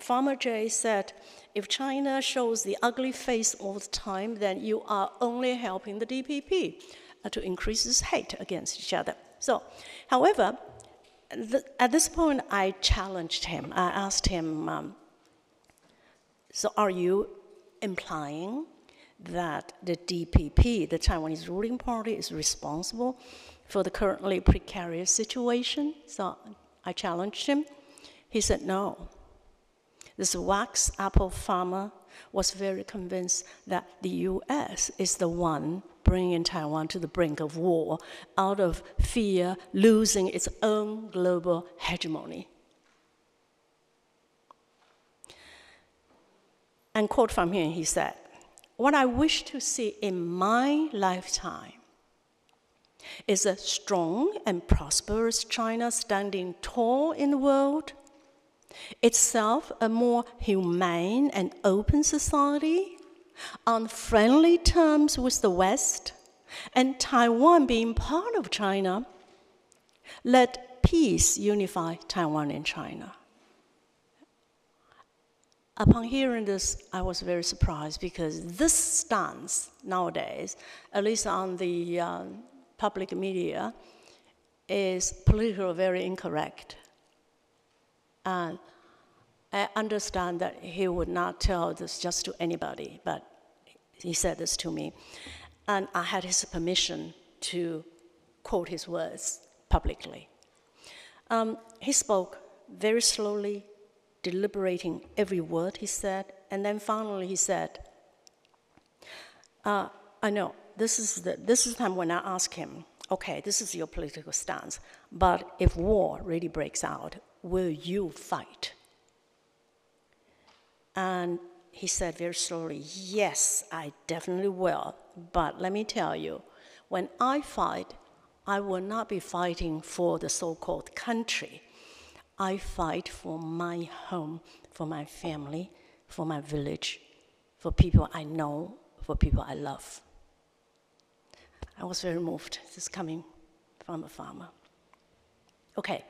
Farmer Jay said, if China shows the ugly face all the time, then you are only helping the DPP to increase its hate against each other. So, however, at this point, I challenged him. I asked him, so are you implying that the DPP, the Taiwanese ruling party, is responsible for the currently precarious situation? So I challenged him. He said no. This wax apple farmer was very convinced that the US is the one bringing Taiwan to the brink of war out of fear losing its own global hegemony. And quote from him, he said, "What I wish to see in my lifetime is a strong and prosperous China standing tall in the world, itself a more humane and open society, on friendly terms with the West, and Taiwan being part of China. Let peace unify Taiwan and China." Upon hearing this, I was very surprised because this stance nowadays, at least on the public media, is politically very incorrect. And I understand that he would not tell this just to anybody, but he said this to me. And I had his permission to quote his words publicly. He spoke very slowly, deliberating every word he said, and then finally he said, I know, this is the time when I asked him, okay, this is your political stance, but if war really breaks out, will you fight? And he said very slowly, yes, I definitely will, but let me tell you, when I fight, I will not be fighting for the so-called country. I fight for my home, for my family, for my village, for people I know, for people I love. I was very moved, this is coming from a farmer. Okay,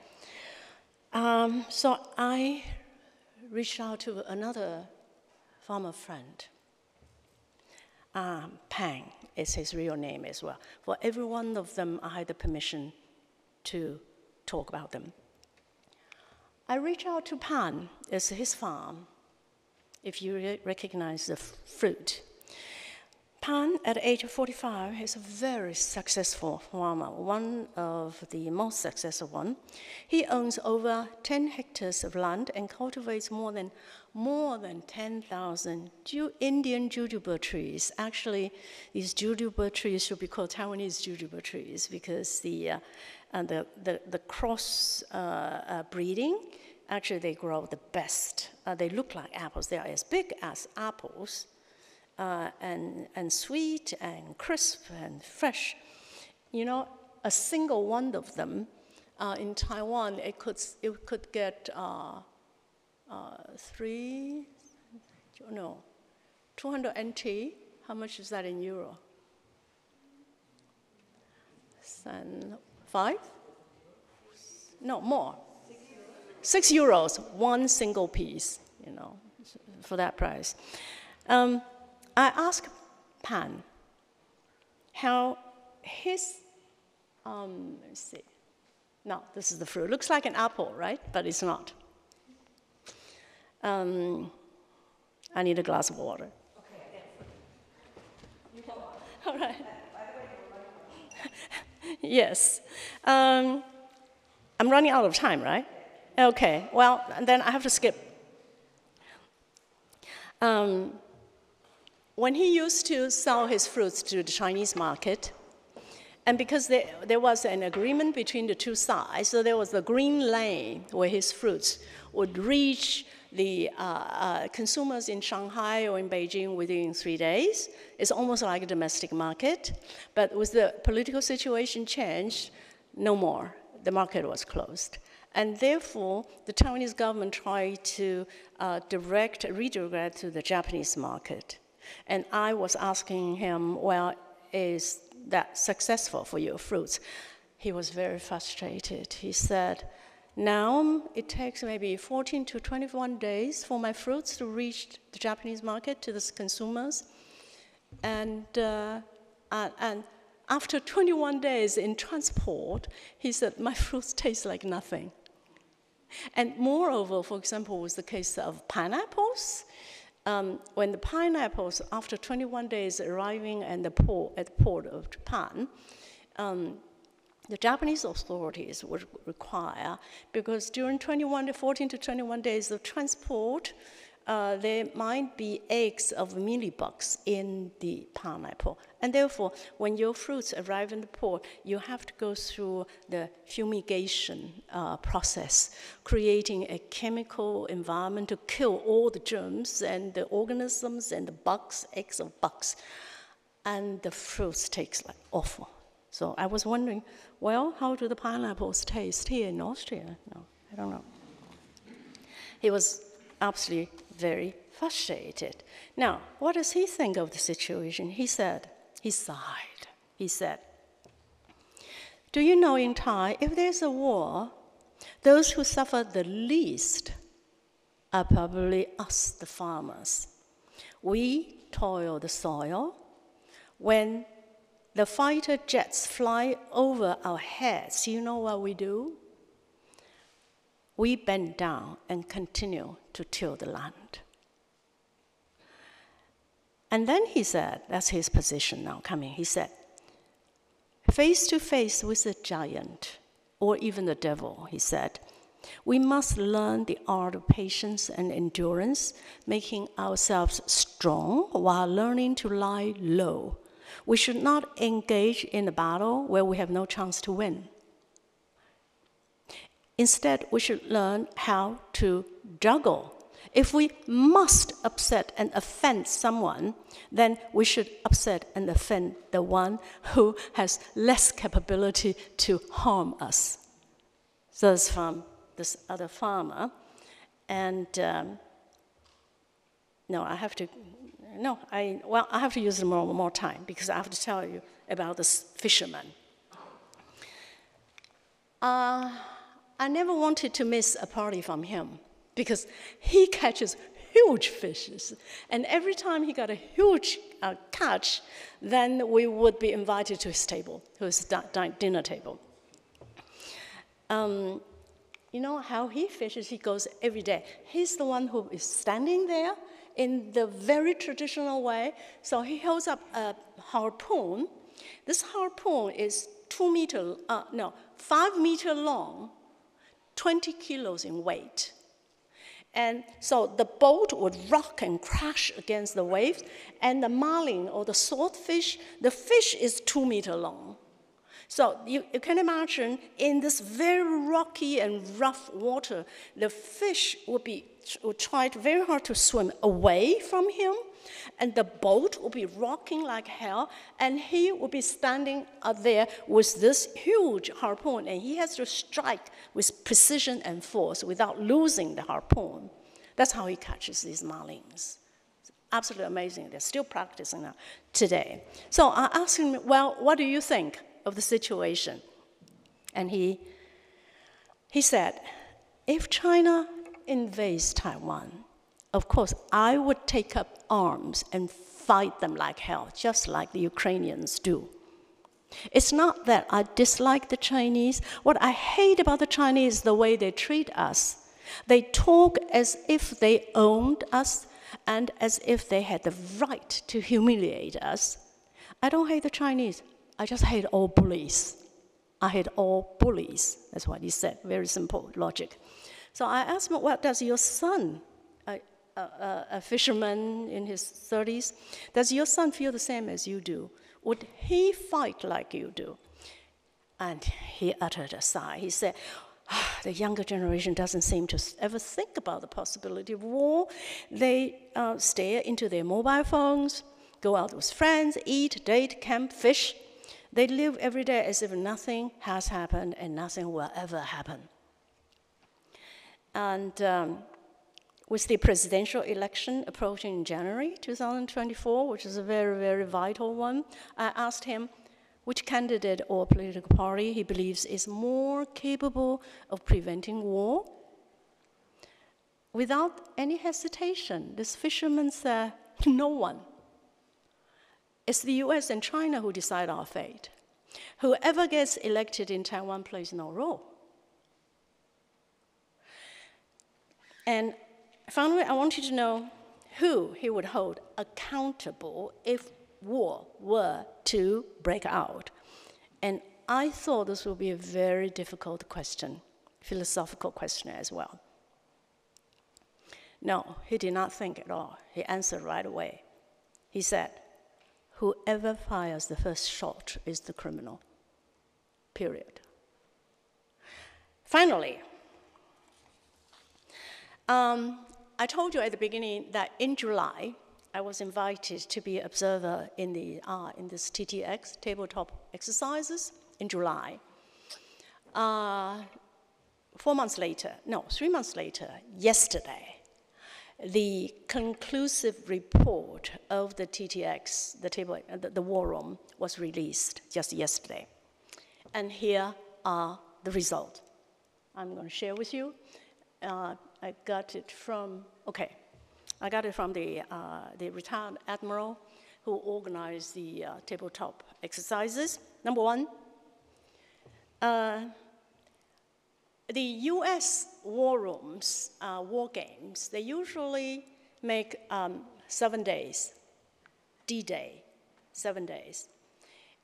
so I reached out to another farmer friend. Pang is his real name as well. For every one of them, I had the permission to talk about them. I reached out to Pan, it's his farm, if you recognize the fruit. Pan, at the age of 45, is a very successful farmer, one of the most successful one. He owns over 10 hectares of land and cultivates more than 10,000 Indian jujube trees. Actually, these jujube trees should be called Taiwanese jujube trees because the cross breeding, actually they grow the best. They look like apples. They are as big as apples. And sweet and crisp and fresh. You know, a single one of them in Taiwan, it could get 200 NT. How much is that in euro? 5? No, more. 6 euros, one single piece, you know, for that price. I asked Pan how his, let's see. No, this is the fruit. Looks like an apple, right? But it's not. I need a glass of water. Okay. All right. Yes. I'm running out of time, right? Okay. Well, then I have to skip. When he used to sell his fruits to the Chinese market, and because there was an agreement between the two sides, so there was the green lane where his fruits would reach the consumers in Shanghai or in Beijing within 3 days. It's almost like a domestic market, but with the political situation changed, no more. The market was closed. And therefore, the Taiwanese government tried to redirect to the Japanese market. And I was asking him, well, is that successful for your fruits? He was very frustrated. He said, now it takes maybe 14 to 21 days for my fruits to reach the Japanese market, to the consumers. And after 21 days in transport, he said, my fruits taste like nothing. And moreover, for example, was the case of pineapples. When the pineapples, after 21 days arriving at the port of Japan, the Japanese authorities would require, because during 14 to 21 days of transport, there might be eggs of mealybugs in the pineapple. And therefore, when your fruits arrive in the port, you have to go through the fumigation process, creating a chemical environment to kill all the germs and the organisms and the bugs, eggs of bugs. And the fruits taste like awful. So I was wondering, well, how do the pineapples taste here in Austria? No, I don't know. He was absolutely very frustrated. Now, what does he think of the situation? He said, he sighed. He said, do you know in Thai, if there's a war, those who suffer the least are probably us, the farmers. We toil the soil. When the fighter jets fly over our heads, you know what we do? We bend down and continue to till the land. And then he said, that's his position now coming, he said, face to face with a giant, or even the devil, he said, we must learn the art of patience and endurance, making ourselves strong while learning to lie low. We should not engage in a battle where we have no chance to win. Instead, we should learn how to juggle. If we must upset and offend someone, then we should upset and offend the one who has less capability to harm us. So it's from this other farmer. And I have to use more time because I have to tell you about this fisherman. I never wanted to miss a party from him because he catches huge fishes. And every time he got a huge catch, then we would be invited to his table, to his dinner table. You know how he fishes? He goes every day. He's the one who is standing there in the very traditional way. So he holds up a harpoon. This harpoon is 5 meters long, 20 kilos in weight. And so the boat would rock and crash against the waves, and the marlin or the swordfish, the fish is 2 meters long. So you can imagine in this very rocky and rough water, the fish would try very hard to swim away from him, and the boat would be rocking like hell, and he would be standing out there with this huge harpoon, and he has to strike with precision and force without losing the harpoon. That's how he catches these marlins. It's absolutely amazing. They're still practicing now today. So I asked him, well, what do you think of the situation? And he said, if China invades Taiwan, of course, I would take up arms and fight them like hell, just like the Ukrainians do. It's not that I dislike the Chinese. What I hate about the Chinese is the way they treat us. They talk as if they owned us and as if they had the right to humiliate us. I don't hate the Chinese. I just hate all bullies. I hate all bullies. That's what he said. Very simple logic. So I asked him, what does your son, a fisherman in his 30s, does your son feel the same as you do? Would he fight like you do? And he uttered a sigh. He said, the younger generation doesn't seem to ever think about the possibility of war. They stare into their mobile phones, go out with friends, eat, date, camp, fish. They live every day as if nothing has happened and nothing will ever happen. And with the presidential election approaching in January 2024, which is a very, very vital one, I asked him which candidate or political party he believes is more capable of preventing war. Without any hesitation, this fisherman said, no one. It's the US and China who decide our fate. Whoever gets elected in Taiwan plays no role. And finally, I want you to know who he would hold accountable if war were to break out. And I thought this would be a very difficult question, philosophical question as well. No, he did not think at all. He answered right away. He said, whoever fires the first shot is the criminal, period. Finally, I told you at the beginning that in July, I was invited to be an observer in this TTX, tabletop exercises, in July. 3 months later, yesterday, the conclusive report of the TTX, the war room, was released just yesterday. And here are the results. I'm going to share with you. I got it from the retired admiral who organized the tabletop exercises. Number one, the US war rooms, war games, they usually make 7 days, D-Day, 7 days.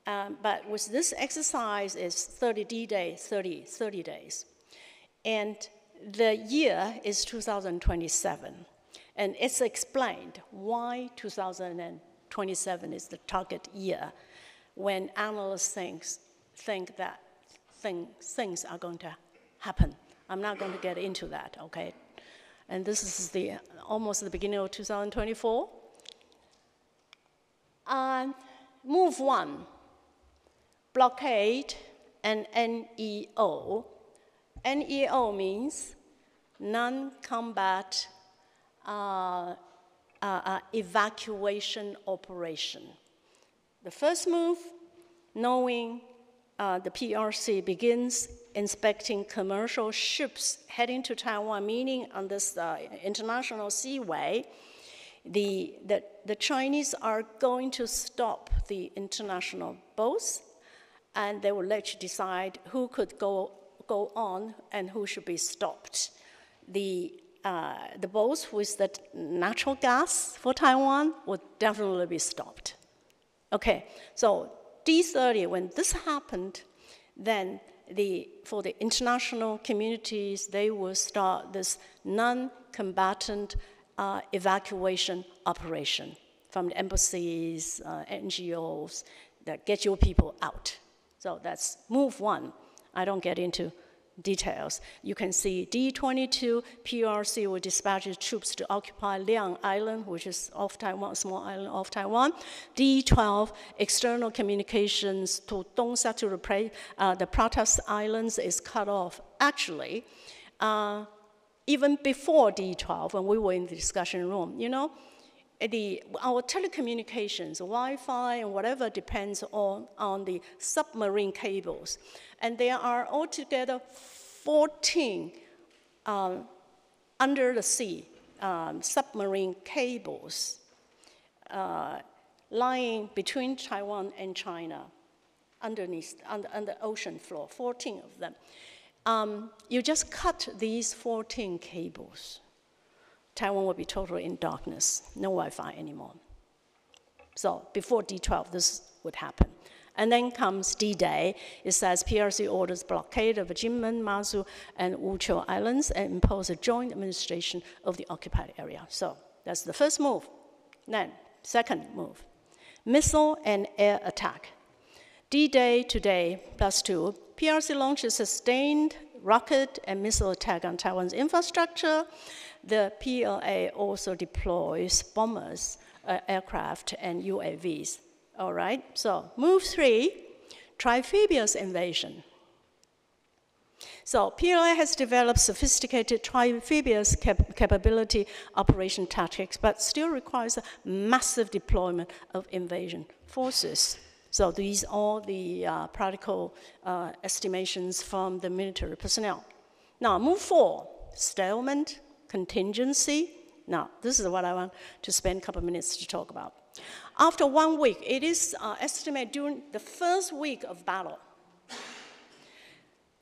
But with this exercise, it's 30 D-Day, 30 days. And the year is 2027. And it's explained why 2027 is the target year when analysts think that things are going to happen. I'm not going to get into that, okay? And this is almost the beginning of 2024. Move one, blockade and NEO. NEO means non-combat evacuation operation. The first move, knowing the PRC begins inspecting commercial ships heading to Taiwan, meaning on this international seaway, the Chinese are going to stop the international boats, and they will let you decide who could go on and who should be stopped. The boats with the natural gas for Taiwan would definitely be stopped. Okay, so D30, when this happened, then for the international communities, they will start this non-combatant evacuation operation from the embassies, NGOs, that get your people out. So that's move one. I don't get into details. You can see D22, PRC will dispatch troops to occupy Liang Island, which is off Taiwan, a small island off Taiwan. D12, external communications to Dongsa to the protest islands is cut off. Actually, even before D12, when we were in the discussion room, you know, our telecommunications, Wi-Fi and whatever depends on the submarine cables. And there are altogether 14 under the sea submarine cables lying between Taiwan and China underneath, on the ocean floor, 14 of them. You just cut these 14 cables. Taiwan will be totally in darkness, no Wi-Fi anymore. So before D12, this would happen. And then comes D-Day. It says PRC orders blockade of Jinmen, Mazu, and Wuqiu Islands and impose a joint administration of the occupied area. So that's the first move. Then, second move, missile and air attack. D-Day today, +2. PRC launches sustained rocket and missile attack on Taiwan's infrastructure. The PLA also deploys bombers, aircraft, and UAVs. All right, so move 3, Triphibious invasion. So PLA has developed sophisticated triphibious capability operation tactics, but still requires a massive deployment of invasion forces. So these are the practical estimations from the military personnel. Now, move 4, stalemate, contingency. Now, this is what I want to spend a couple of minutes to talk about. After 1 week, it is estimated during the first week of battle,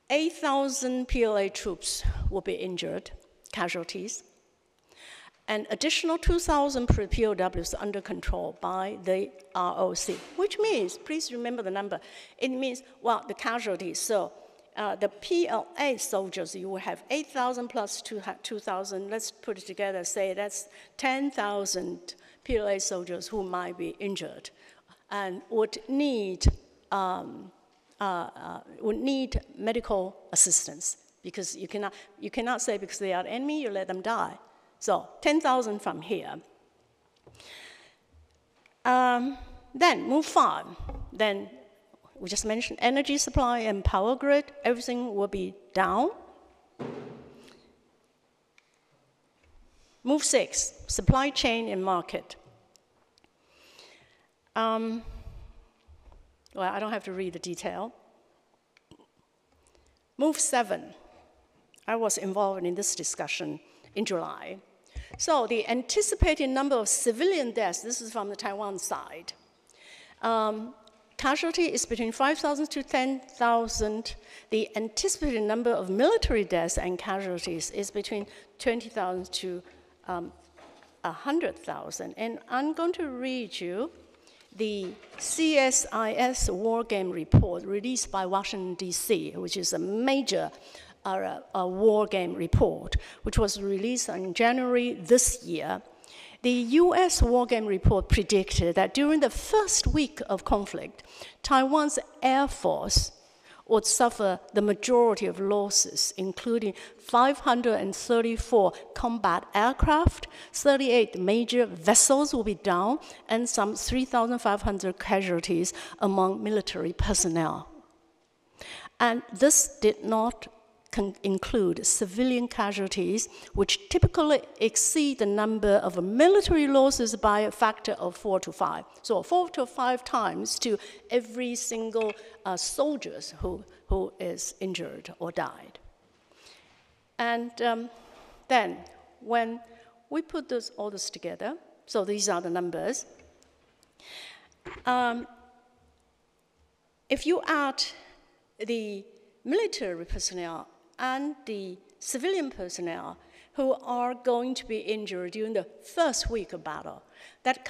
8,000 PLA troops will be injured, casualties, and additional 2,000 POWs under control by the ROC, which means, please remember the number, it means, well, the casualties, so the PLA soldiers, you will have 8,000 plus 2,000, let's put it together, say that's 10,000 PLA soldiers who might be injured and would need medical assistance, because you cannot say because they are enemy, you let them die. So 10,000 from here. Then move on. Then we just mentioned energy supply and power grid. Everything will be down. Move 6, supply chain and market. Well, I don't have to read the detail. Move 7. I was involved in this discussion in July. So the anticipated number of civilian deaths, this is from the Taiwan side. Casualty is between 5,000 to 10,000. The anticipated number of military deaths and casualties is between 20,000 to 100,000. And I'm going to read you the CSIS War Game Report released by Washington, D.C., which is a major war game report, which was released in January this year. The US War Game Report predicted that during the first week of conflict, Taiwan's Air Force would suffer the majority of losses, including 534 combat aircraft, 38 major vessels will be down, and some 3,500 casualties among military personnel. And this did not include civilian casualties, which typically exceed the number of military losses by a factor of 4 to 5. So 4 to 5 times to every single soldier who is injured or died. And then when we put all this together, so these are the numbers. If you add the military personnel and the civilian personnel who are going to be injured during the first week of battle, that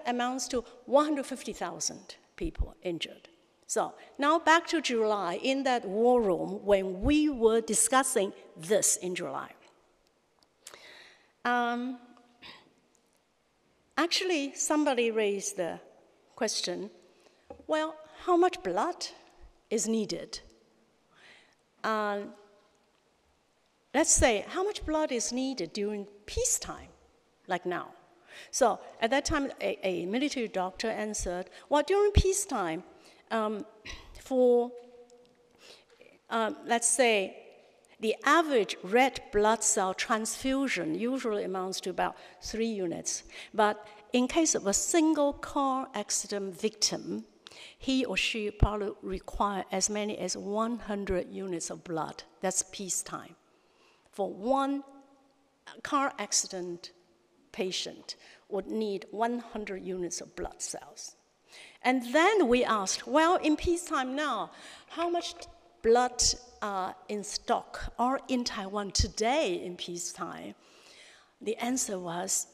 amounts to 150,000 people injured. So now back to July, in that war room when we were discussing this in July. Actually, somebody raised the question, well, how much blood is needed? Let's say, how much blood is needed during peacetime, like now? So at that time, a military doctor answered, well, during peacetime, let's say, the average red blood cell transfusion usually amounts to about 3 units. But in case of a single car accident victim, he or she probably require as many as 100 units of blood. That's peacetime. For one car accident patient would need 100 units of blood cells. And then we asked, well, in peacetime now, how much blood in stock are in Taiwan today in peacetime? The answer was,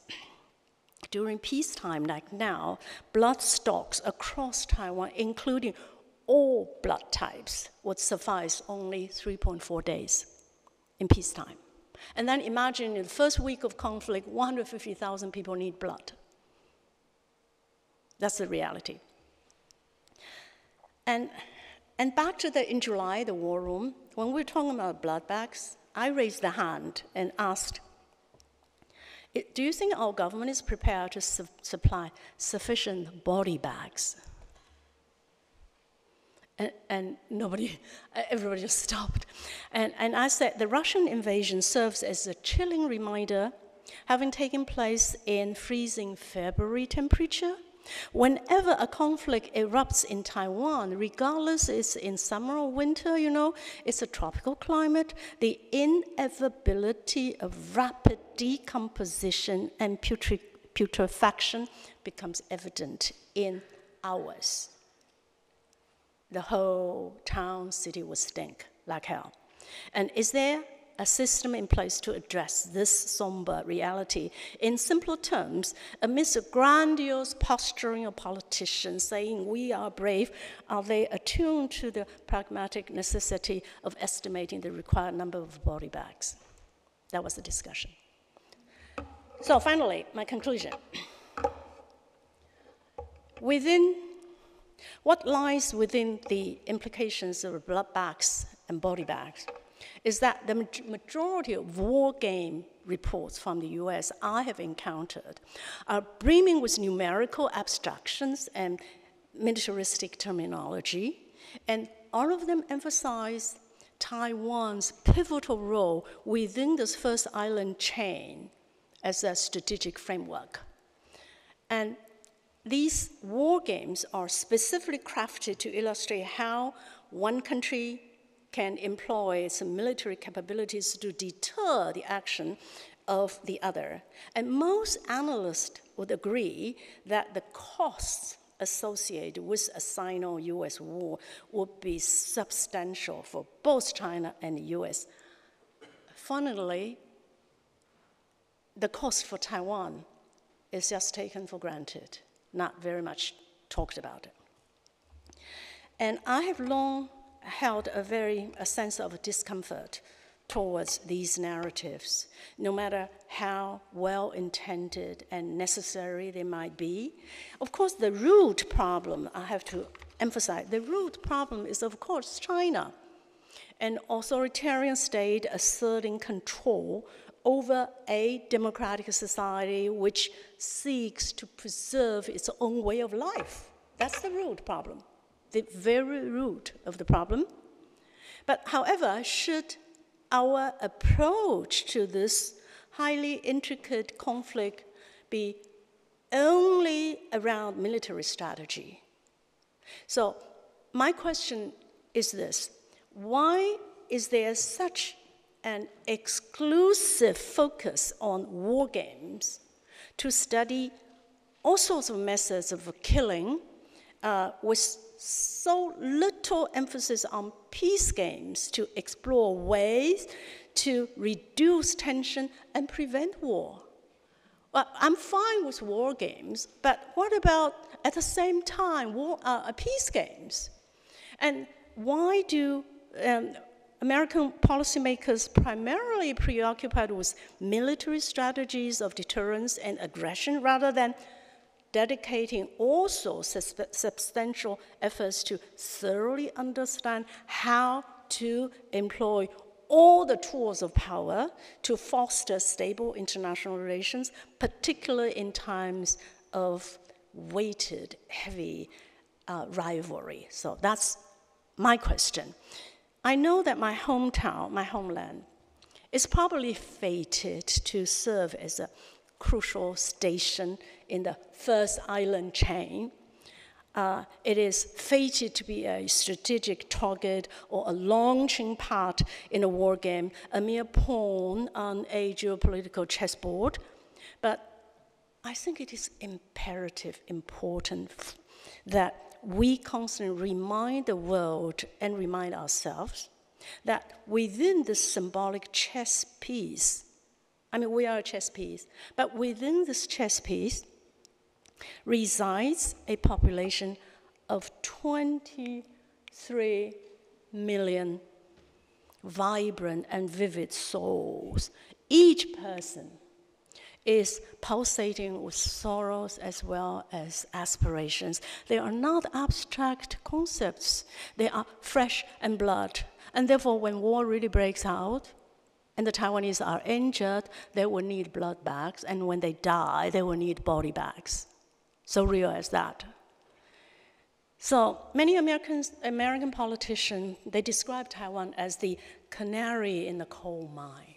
during peacetime, like now, blood stocks across Taiwan, including all blood types, would suffice only 3.4 days in peacetime. And then imagine in the first week of conflict, 150,000 people need blood. That's the reality. And back to in July, the war room, when we were talking about blood bags, I raised the hand and asked, do you think our government is prepared to supply sufficient body bags? And everybody just stopped. And I said, the Russian invasion serves as a chilling reminder, having taken place in freezing February temperature. Whenever a conflict erupts in Taiwan, regardless it's in summer or winter, it's a tropical climate, the inevitability of rapid decomposition and putrefaction becomes evident in hours. The whole town, city will stink like hell. And is there a system in place to address this somber reality. In simpler terms, amidst a grandiose posturing of politicians saying we are brave, are they attuned to the pragmatic necessity of estimating the required number of body bags? That was the discussion. So finally, my conclusion. What lies within the implications of blood bags and body bags is that the majority of war game reports from the US I have encountered are brimming with numerical abstractions and militaristic terminology, and all of them emphasize Taiwan's pivotal role within this first island chain as a strategic framework. And these war games are specifically crafted to illustrate how one country can employ some military capabilities to deter the action of the other. And most analysts would agree that the costs associated with a Sino-US war would be substantial for both China and the US. Funnily, the cost for Taiwan is just taken for granted, not very much talked about it. And I have long held a sense of discomfort towards these narratives, no matter how well-intended and necessary they might be. Of course, the root problem, I have to emphasize, the root problem is, of course, China, an authoritarian state asserting control over a democratic society which seeks to preserve its own way of life. That's the root problem, the very root of the problem. But however, should our approach to this highly intricate conflict be only around military strategy? So my question is this: why is there such an exclusive focus on war games to study all sorts of methods of killing with so little emphasis on peace games to explore ways to reduce tension and prevent war? Well, I'm fine with war games, but what about, at the same time, peace games? And why do American policymakers primarily preoccupied with military strategies of deterrence and aggression rather than dedicating also substantial efforts to thoroughly understand how to employ all the tools of power to foster stable international relations, particularly in times of weighted, heavy rivalry? So that's my question. I know that my hometown, my homeland, is probably fated to serve as a crucial station in the first island chain. It is fated to be a strategic target or a launching part in a war game, a mere pawn on a geopolitical chessboard. But I think it is imperative, important that we constantly remind the world and remind ourselves that within this symbolic chess piece, I mean, we are a chess piece, but within this chess piece resides a population of 23 million vibrant and vivid souls. Each person is pulsating with sorrows as well as aspirations. They are not abstract concepts. They are flesh and blood. And therefore, when war really breaks out, and the Taiwanese are injured, they will need blood bags, and when they die, they will need body bags. So real as that. So many American politicians, they describe Taiwan as the canary in the coal mine.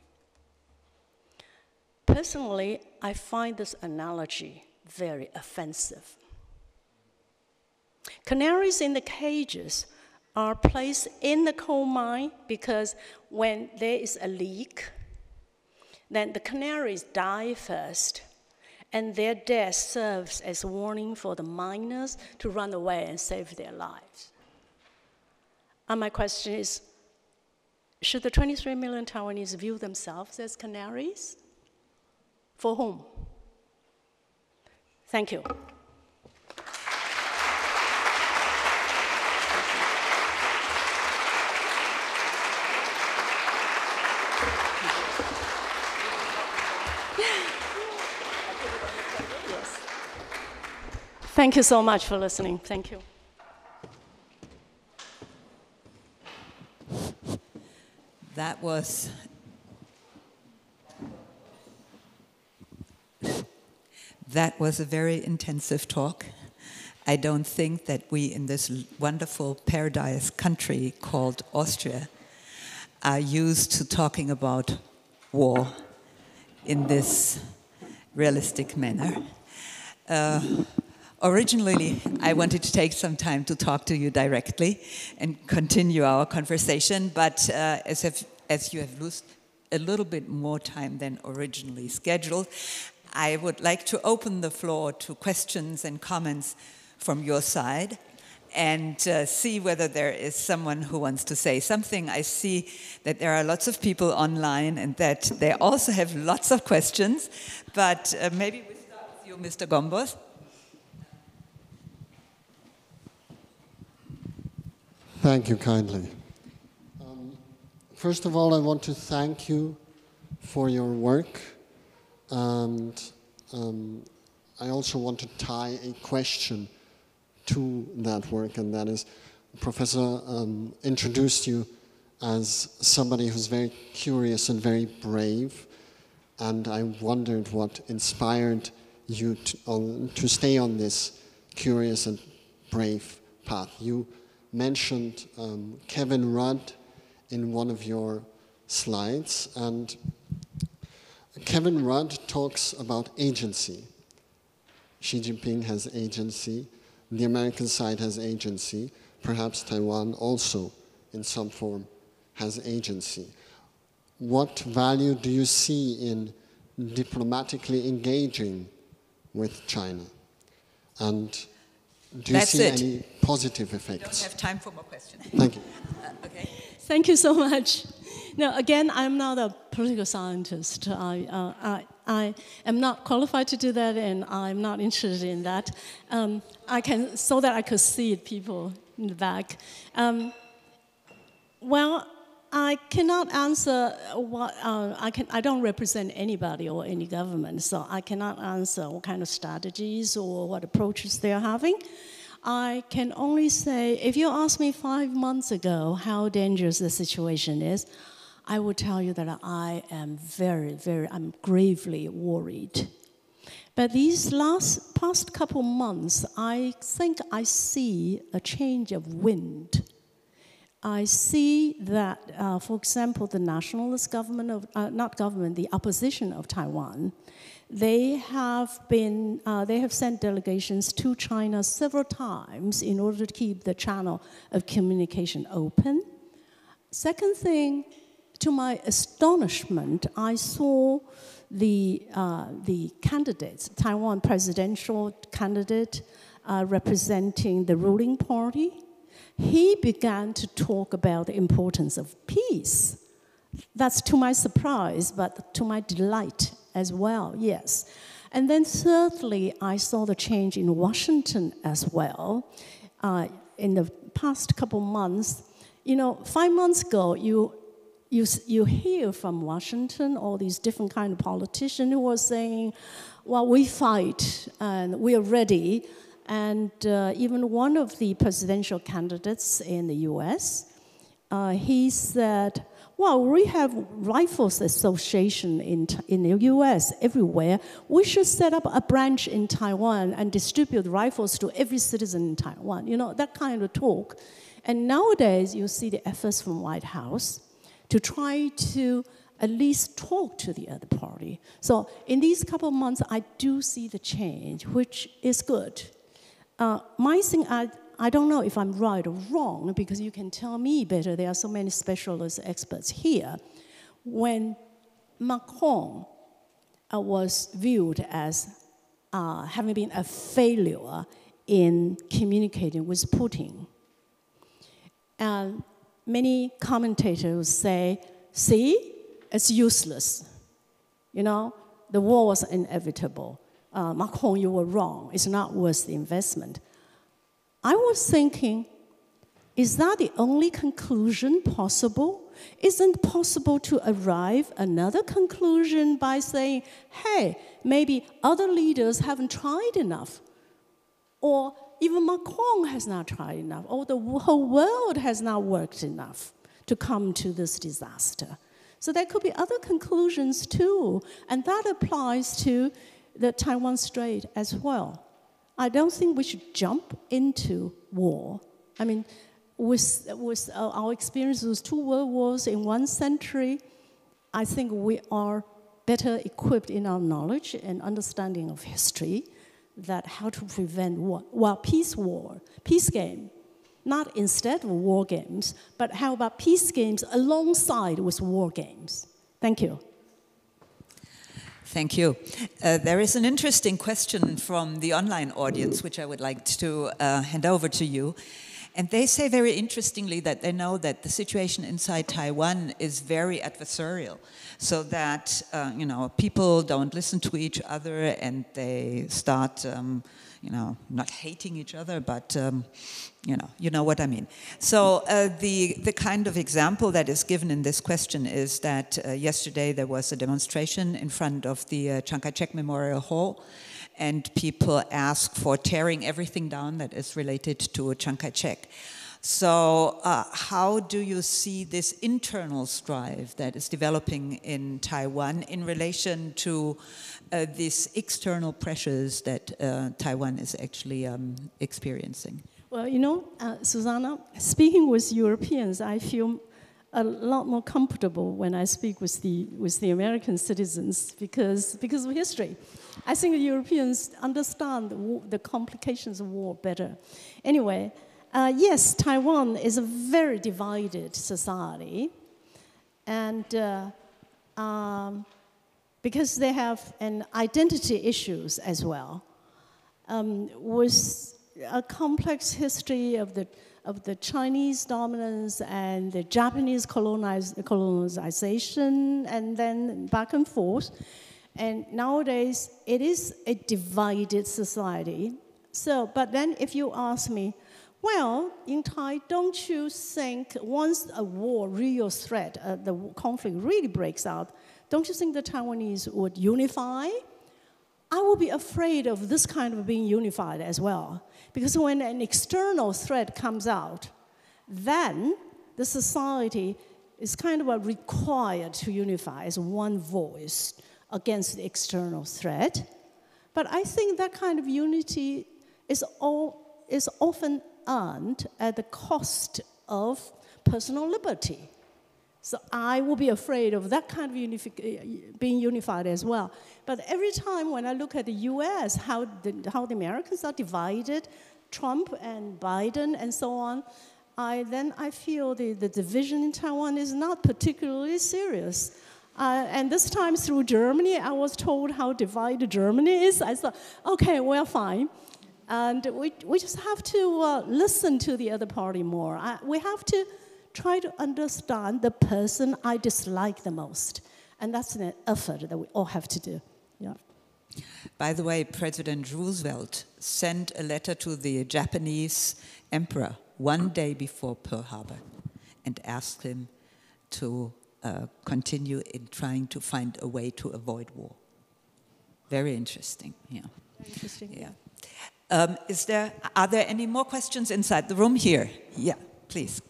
Personally, I find this analogy very offensive. Canaries in the cages are placed in the coal mine because when there is a leak, then the canaries die first, and their death serves as a warning for the miners to run away and save their lives. And my question is, Should the 23 million Taiwanese view themselves as canaries? For whom? Thank you. Yes. Thank you so much for listening. Thank you. That was a very intensive talk. I don't think that we in this wonderful paradise country called Austria are used to talking about war in this realistic manner. Originally, I wanted to take some time to talk to you directly and continue our conversation, but as you have lost a little bit more time than originally scheduled, I would like to open the floor to questions and comments from your side and see whether there is someone who wants to say something. I see that there are lots of people online and that they also have lots of questions, but maybe we start with you, Mr. Gombos. Thank you kindly. First of all, I want to thank you for your work, and I also want to tie a question to that work, and that is, Professor introduced you as somebody who's very curious and very brave, and I wondered what inspired you to stay on this curious and brave path. You mentioned Kevin Rudd in one of your slides, and Kevin Rudd talks about agency. Xi Jinping has agency, the American side has agency, perhaps Taiwan also in some form has agency. What value do you see in diplomatically engaging with China? And do you see any positive effects? We don't have time for more questions. Thank you. Okay. Thank you so much. Now, again, I'm not a political scientist. I am not qualified to do that, and I'm not interested in that. So that I could see people in the back. Well, I cannot answer what I don't represent anybody or any government, so I cannot answer what kind of strategies or what approaches they're having. I can only say, if you asked me 5 months ago how dangerous the situation is, I would tell you that I am I'm gravely worried. But these past couple months, I think I see a change of wind. I see that, for example, the nationalist government the opposition of Taiwan, they have sent delegations to China several times in order to keep the channel of communication open. Second thing, to my astonishment, I saw the candidates, Taiwan presidential candidate representing the ruling party. He began to talk about the importance of peace. That's to my surprise, but to my delight as well, yes. And then thirdly, I saw the change in Washington as well. In the past couple months, 5 months ago, you hear from Washington all these different kind of politicians who were saying, well, we fight and we are ready. And even one of the presidential candidates in the US, he said, well, we have Rifles Association in the US everywhere. We should set up a branch in Taiwan and distribute rifles to every citizen in Taiwan. That kind of talk. And nowadays, you see the efforts from White House to try to at least talk to the other party. So in these couple of months, I do see the change, which is good. My thing, I don't know if I'm right or wrong, because you can tell me better. There are so many specialist experts here. When Macron was viewed as having been a failure in communicating with Putin, and many commentators say, see, it's useless. You know, the war was inevitable. Macron, you were wrong. It's not worth the investment. I was thinking, is that the only conclusion possible? Isn't it possible to arrive another conclusion by saying, hey, maybe other leaders haven't tried enough, or even Macron has not tried enough, or the whole world has not worked enough to come to this disaster. So there could be other conclusions too, and that applies to the Taiwan Strait as well. I don't think we should jump into war. I mean, with our experience with 2 world wars in 1 century, I think we are better equipped in our knowledge and understanding of history that how to prevent war. Well, peace game, not instead of war games, but how about peace games alongside with war games? Thank you. Thank you. There is an interesting question from the online audience, which I would like to hand over to you. And they say very interestingly that they know that the situation inside Taiwan is very adversarial, so that you know, people don't listen to each other and they start you know, not hating each other, but you know what I mean. So the kind of example that is given in this question is that yesterday there was a demonstration in front of the Chiang Kai-shek Memorial Hall, and people ask for tearing everything down that is related to Chiang Kai-shek. So how do you see this internal strife that is developing in Taiwan in relation to these external pressures that Taiwan is actually experiencing? Well, you know, Susanna, speaking with Europeans, I feel a lot more comfortable when I speak with the American citizens because of history. I think the Europeans understand the complications of war better. Anyway, yes, Taiwan is a very divided society, and because they have an identity issues as well, with a complex history of the Chinese dominance and the Japanese colonization, and then back and forth. And nowadays, it is a divided society. So, but then if you ask me, well, Yin-Tai, don't you think once a war, real threat, the conflict really breaks out, don't you think the Taiwanese would unify? I would be afraid of this kind of being unified as well. Because when an external threat comes out, then the society is kind of required to unify as one voice against the external threat. But I think that kind of unity is often earned at the cost of personal liberty. So I will be afraid of that kind of being unified as well. But every time when I look at the US, how the Americans are divided, Trump and Biden and so on, then I feel the division in Taiwan is not particularly serious. And this time through Germany, I was told how divided Germany is. I thought, okay, well, fine. And we just have to listen to the other party more. We have to try to understand the person I dislike the most. And that's an effort that we all have to do. Yeah. By the way, President Roosevelt sent a letter to the Japanese emperor one day before Pearl Harbor and asked him to continue in trying to find a way to avoid war. Very interesting, yeah. Very interesting. Yeah. Are there any more questions inside the room here? Yeah, please.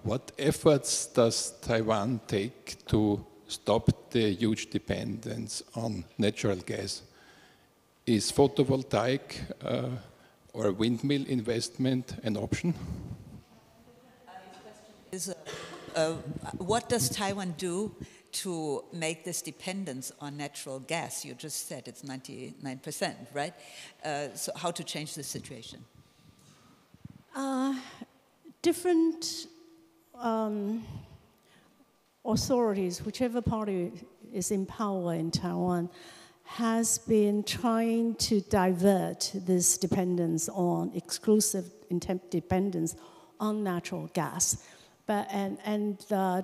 What efforts does Taiwan take to stop the huge dependence on natural gas? Is photovoltaic or windmill investment an option? What does Taiwan do to make this dependence on natural gas? You just said it's 99%, right? So how to change the situation? Different authorities, whichever party is in power in Taiwan, has been trying to divert this dependence on exclusive dependence on natural gas. But,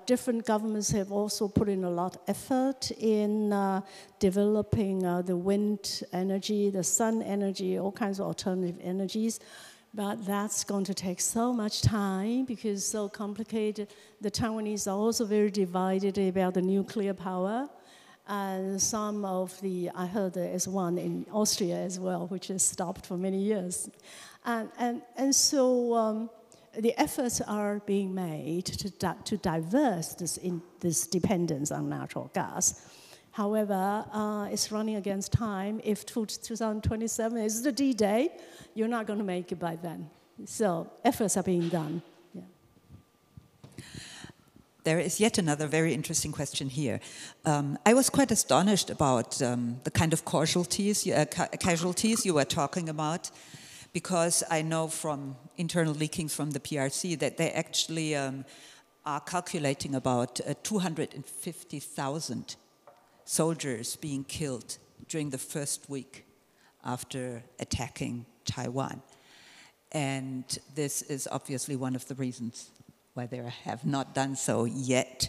different governments have also put in a lot of effort in developing the wind energy, the sun energy, all kinds of alternative energies. But that's going to take so much time because it's so complicated. The Taiwanese are also very divided about the nuclear power. And some of the, I heard there is one in Austria as well, which has stopped for many years. And so the efforts are being made to divert this dependence on natural gas. However, it's running against time. If 2027 is the D-Day, you're not going to make it by then. So efforts are being done. Yeah. There is yet another very interesting question here. I was quite astonished about the kind of casualties you were talking about, because I know from internal leakings from the PRC that they actually are calculating about 250,000 soldiers being killed during the first week after attacking Taiwan. And this is obviously one of the reasons why they have not done so yet.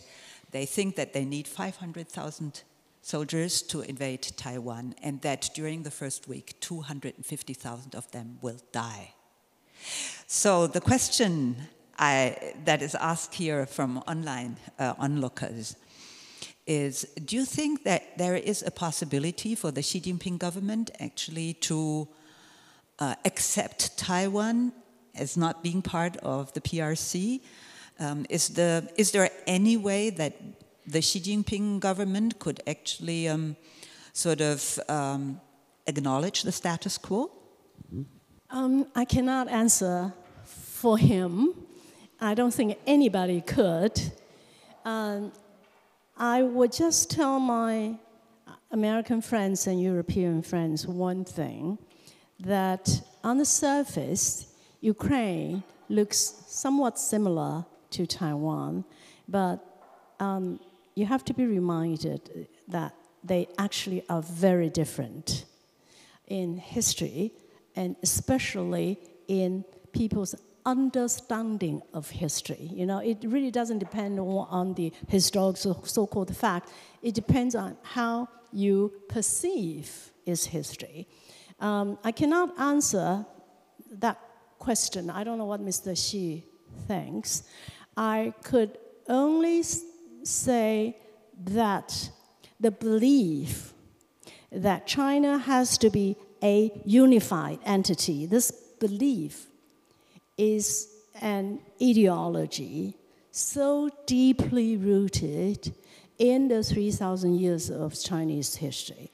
They think that they need 500,000 soldiers to invade Taiwan, and that during the first week, 250,000 of them will die. So the question that is asked here from online onlookers is, do you think that there is a possibility for the Xi Jinping government actually to accept Taiwan as not being part of the PRC? Is there any way that the Xi Jinping government could actually acknowledge the status quo? I cannot answer for him. I don't think anybody could. I would just tell my American friends and European friends one thing, that on the surface, Ukraine looks somewhat similar to Taiwan, but you have to be reminded that they actually are very different in history, and especially in people's understanding of history. You know, it really doesn't depend on the historical so-called fact. It depends on how you perceive its history. I cannot answer that question. I don't know what Mr. Xi thinks. I could only say that the belief that China has to be a unified entity, this belief is an ideology so deeply rooted in the 3,000 years of Chinese history.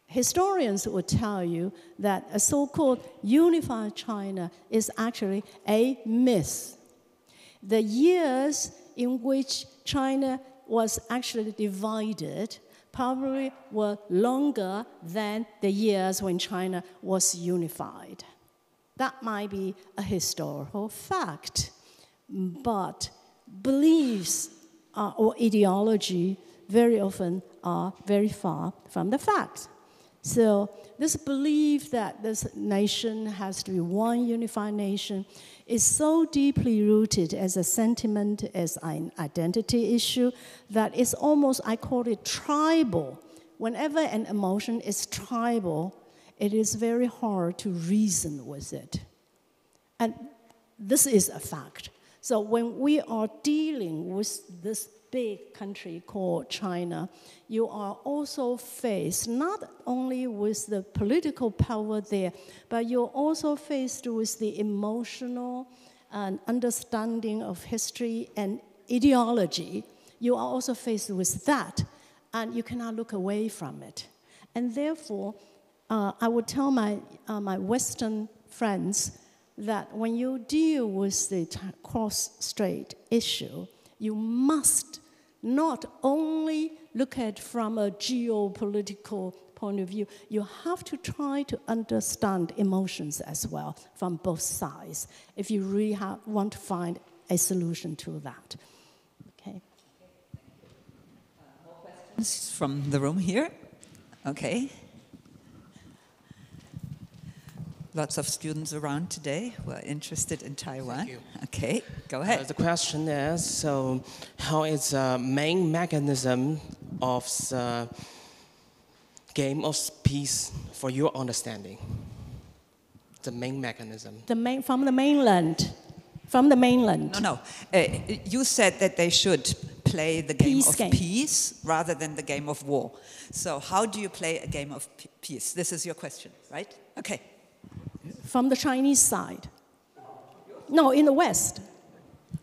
Historians would tell you that a so-called unified China is actually a myth. The years in which China was actually divided probably were longer than the years when China was unified. That might be a historical fact, but beliefs or ideology very often are very far from the facts. So this belief that this nation has to be one unified nation is so deeply rooted as a sentiment, as an identity issue, that it's almost, I call it tribal. Whenever an emotion is tribal, it is very hard to reason with it. And this is a fact. So when we are dealing with this big country called China, you are also faced not only with the political power there, but you're also faced with the emotional and understanding of history and ideology. You are also faced with that, and you cannot look away from it. And therefore, I would tell my Western friends that when you deal with the cross-strait issue, you must not only look at it from a geopolitical point of view, you have to try to understand emotions as well from both sides if you really want to find a solution to that. Okay. More questions from the room here? Okay. lots of students around today who are interested in Taiwan. Thank you. Okay, go ahead. The question is, so how is the main mechanism of the game of peace for your understanding? The main mechanism. From the mainland. From the mainland. No. You said that they should play the game Peace of game. peace rather than the game of war. So how do you play a game of peace? This is your question, right? Okay. From the Chinese side. No, in the West.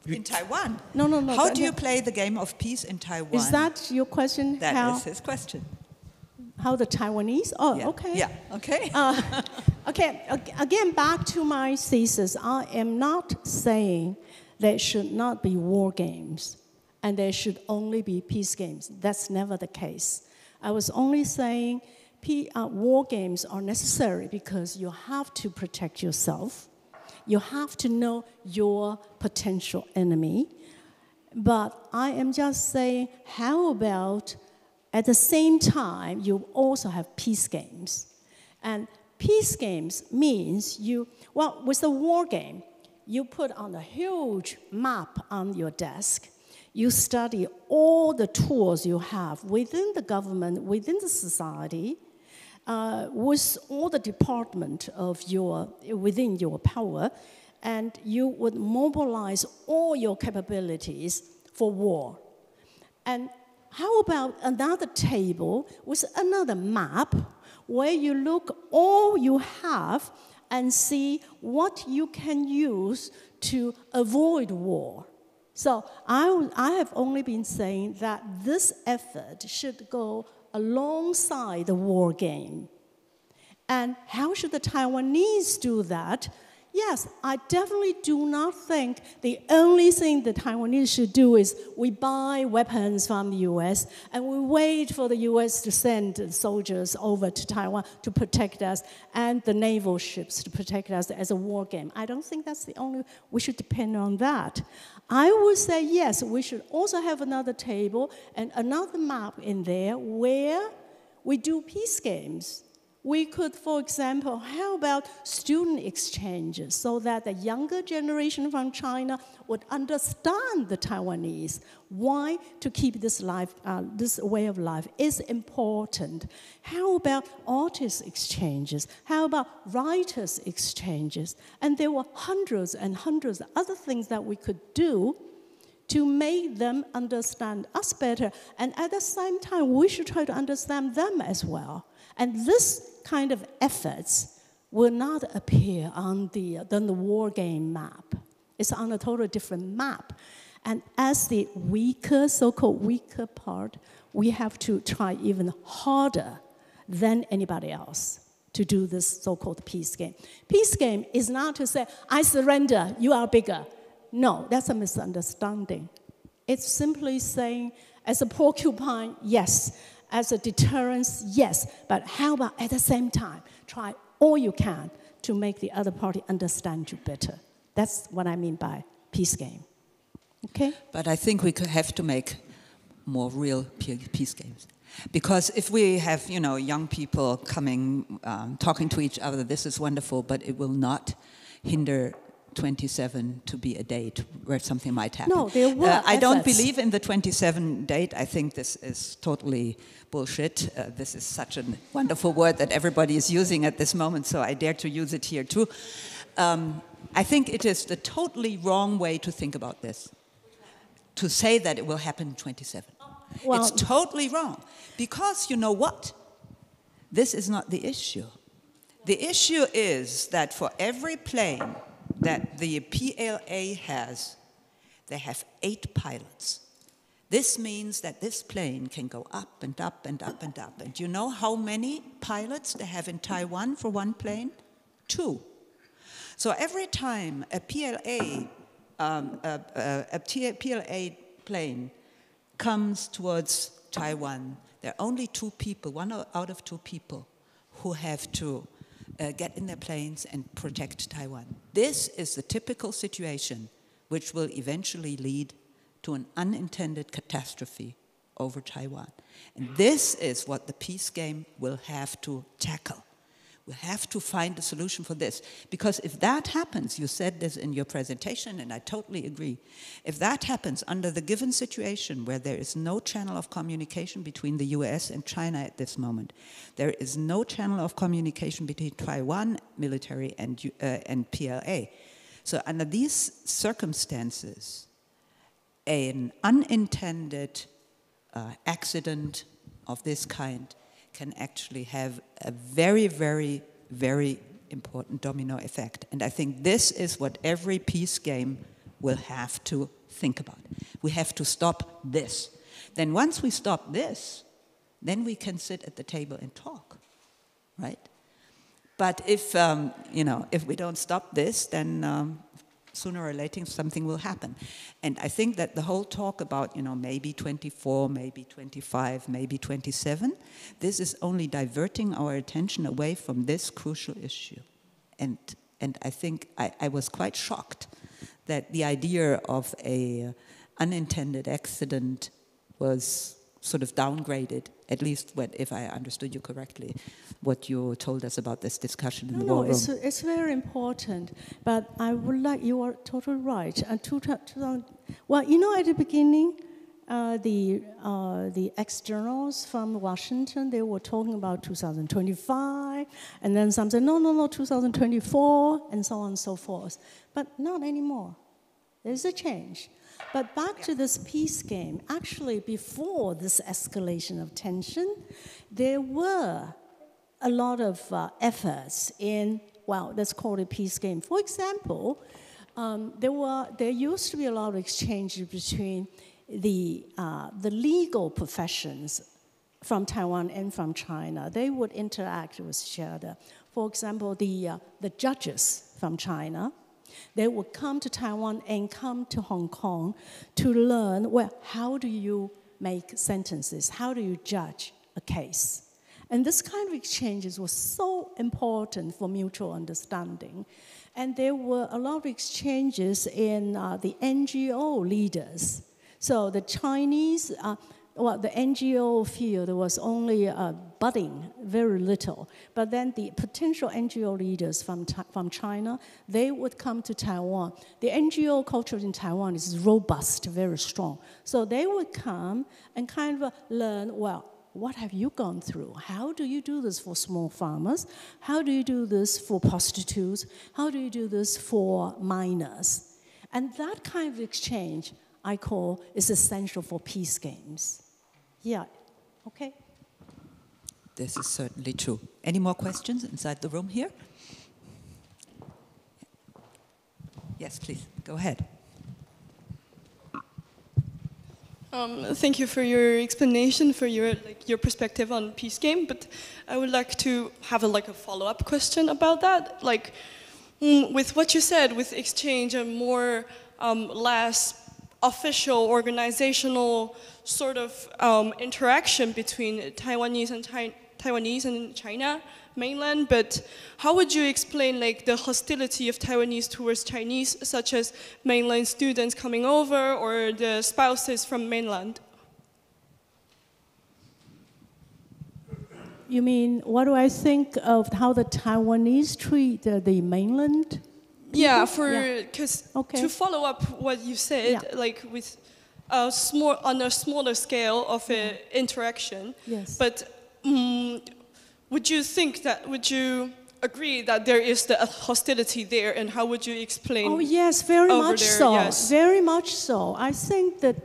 In Taiwan? No. How do you play the game of peace in Taiwan? Is that your question? That is his question. How the Taiwanese? Oh, Yeah. okay. Yeah, okay. Okay, again, back to my thesis. I am not saying there should not be war games and there should only be peace games. That's never the case. I was only saying war games are necessary because you have to protect yourself. You have to know your potential enemy. But I am just saying, how about at the same time, you also have peace games. And peace games means with a war game, you put on a huge map on your desk. You study all the tools you have within the government, within the society, with all the department within your power, and you would mobilize all your capabilities for war. And how about another table with another map where you look all you have and see what you can use to avoid war? So I have only been saying that this effort should go alongside the war game. And how should the Taiwanese do that? Yes, I definitely do not think the only thing the Taiwanese should do is we buy weapons from the US and we wait for the US to send soldiers over to Taiwan to protect us and the naval ships to protect us as a war game. I don't think that's the only, we should depend on that. I would say yes, we should also have another table and another map in there where we do peace games. We could, for example, how about student exchanges so that the younger generation from China would understand the Taiwanese, why to keep this way of life is important. How about artist exchanges? How about writers exchanges? And there were hundreds and hundreds of other things that we could do to make them understand us better. And at the same time, we should try to understand them as well. And this kind of efforts will not appear on the war game map. It's on a totally different map. And as the weaker, so-called weaker part, we have to try even harder than anybody else to do this so-called peace game. Peace game is not to say, I surrender, you are bigger. No, that's a misunderstanding. It's simply saying, as a porcupine, yes. As a deterrence, yes. But how about at the same time, try all you can to make the other party understand you better. That's what I mean by peace game. Okay? But I think we could have to make more real peace games. Because if we have, young people coming, talking to each other, this is wonderful, but it will not hinder 27 to be a date where something might happen. No, there were I don't efforts. believe in the 27 date. I think this is totally bullshit. This is such a wonderful word that everybody is using at this moment, so I dare to use it here too. I think it is the totally wrong way to think about this, to say that it will happen in 27. Well, it's totally wrong. Because you know what? This is not the issue. The issue is that for every plane that the PLA has, they have 8 pilots. This means that this plane can go up and up and up and up. And you know how many pilots they have in Taiwan for one plane? 2. So every time a PLA plane comes towards Taiwan, there are only 2 people, 1 out of 2 people, who have to get in their planes and protect Taiwan. This is the typical situation which will eventually lead to an unintended catastrophe over Taiwan. And this is what the peace game will have to tackle. We have to find a solution for this. Because if that happens, you said this in your presentation, and I totally agree. If that happens under the given situation where there is no channel of communication between the US and China at this moment, there is no channel of communication between Taiwan military and PLA. So under these circumstances, an unintended accident of this kind can actually have a very, very, very important domino effect. And I think this is what every peace game will have to think about. We have to stop this. Then once we stop this, then we can sit at the table and talk, right? But if, if we don't stop this, then sooner or later something will happen. And I think that the whole talk about, maybe 24, maybe 25, maybe 27, this is only diverting our attention away from this crucial issue. And I think I was quite shocked that the idea of a unintended accident was sort of downgraded, at least if I understood you correctly, what you told us about this discussion in the war room. It's very important, but I would like, you are totally right. At the beginning, the ex-journals from Washington, they were talking about 2025, and then some said, no, 2024, and so on and so forth. But not anymore. There's a change. But back to this peace game, actually before this escalation of tension, there were a lot of efforts in, let's call it peace game. For example, there used to be a lot of exchanges between the legal professions from Taiwan and from China. They would interact with each other. For example, the judges from China, they would come to Taiwan and come to Hong Kong to learn, how do you make sentences? How do you judge a case? And this kind of exchanges was so important for mutual understanding. And there were a lot of exchanges in the NGO leaders. So the Chinese, the NGO field was only budding, very little. But then the potential NGO leaders from China, they would come to Taiwan. The NGO culture in Taiwan is robust, very strong. So they would come and kind of learn, what have you gone through? How do you do this for small farmers? How do you do this for prostitutes? How do you do this for minors? And that kind of exchange, I call, is essential for peace games. Yeah, okay. This is certainly true. Any more questions inside the room here? Yes, please, go ahead. Thank you for your explanation, for your perspective on peace game, but I would like to have a follow-up question about that. With what you said, with exchange and more less official organizational sort of interaction between Taiwanese and China mainland, but how would you explain the hostility of Taiwanese towards Chinese, such as mainland students coming over or the spouses from mainland? You mean, what do I think of how the Taiwanese treat the mainland? Yeah, because to follow up what you said, with on a smaller scale of interaction. Yes. But would you agree that there is the hostility there, and how would you explain? Oh yes, very much there? so. Yes. Very much so. I think that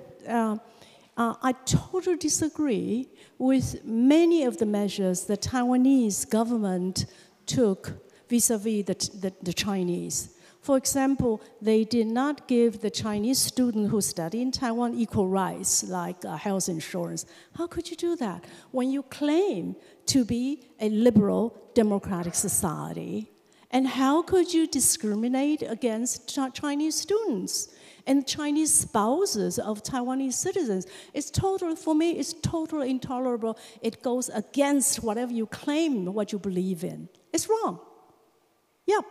I totally disagree with many of the measures the Taiwanese government took vis-a-vis the Chinese. For example, they did not give the Chinese student who study in Taiwan equal rights, like health insurance. How could you do that when you claim to be a liberal democratic society? And how could you discriminate against Chinese students and Chinese spouses of Taiwanese citizens? For me, it's totally intolerable. It goes against whatever you claim, what you believe in. It's wrong. Yep.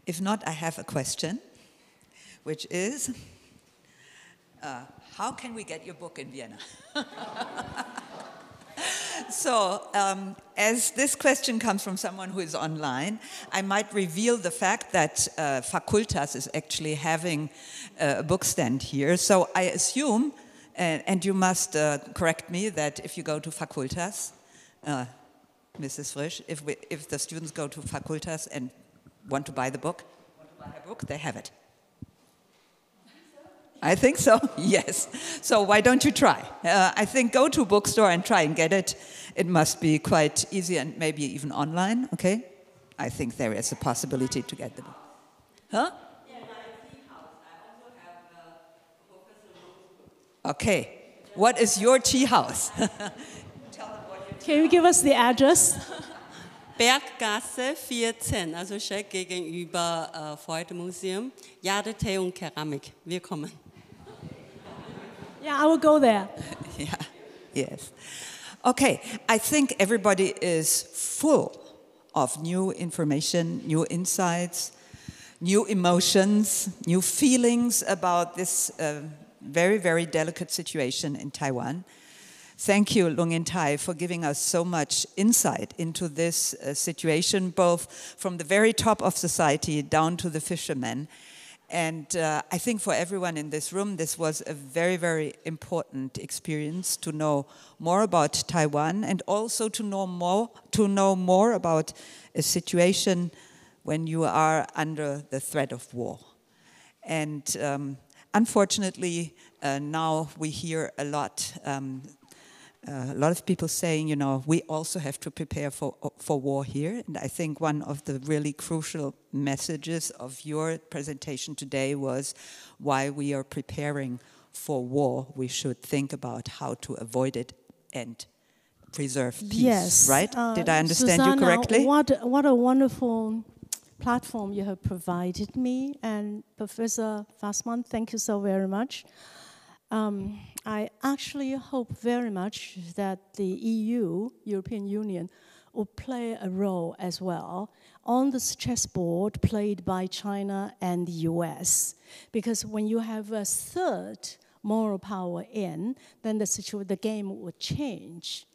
If not, I have a question, which is, how can we get your book in Vienna? So, as this question comes from someone who is online, I might reveal the fact that Facultas is actually having a book stand here. So I assume, and you must correct me, that if you go to Facultas, Mrs. Frisch, if the students go to Facultas and want to buy the book, they have it. I think so, yes. So why don't you try? I think go to a bookstore and try and get it. It must be quite easy and maybe even online, okay? I think there is a possibility to get the book. Huh? Yeah, my tea house. I also have Professor. Okay. What is your tea house? Tell them what your Can you give us the address? Berggasse 14, also schräg gegenüber Freudemuseum. Jadete und Keramik. Wir kommen. Yeah, I will go there. Yeah, yes. Okay, I think everybody is full of new information, new insights, new emotions, new feelings about this very, very delicate situation in Taiwan. Thank you, Lung Ying-tai, for giving us so much insight into this situation, both from the very top of society down to the fishermen. And I think for everyone in this room, this was a very, very important experience to know more about Taiwan and also to know more about a situation when you are under the threat of war. And unfortunately, now we hear a lot of people saying, you know, we also have to prepare for war here. And I think one of the really crucial messages of your presentation today was why we are preparing for war. We should think about how to avoid it and preserve peace, yes. Right? Did I understand Susanne, you correctly? What a wonderful platform you have provided me. And Professor Fassmann, thank you so very much. I actually hope very much that the EU, European Union, will play a role as well on this chessboard played by China and the US. Because when you have a third moral power in, then the game would change.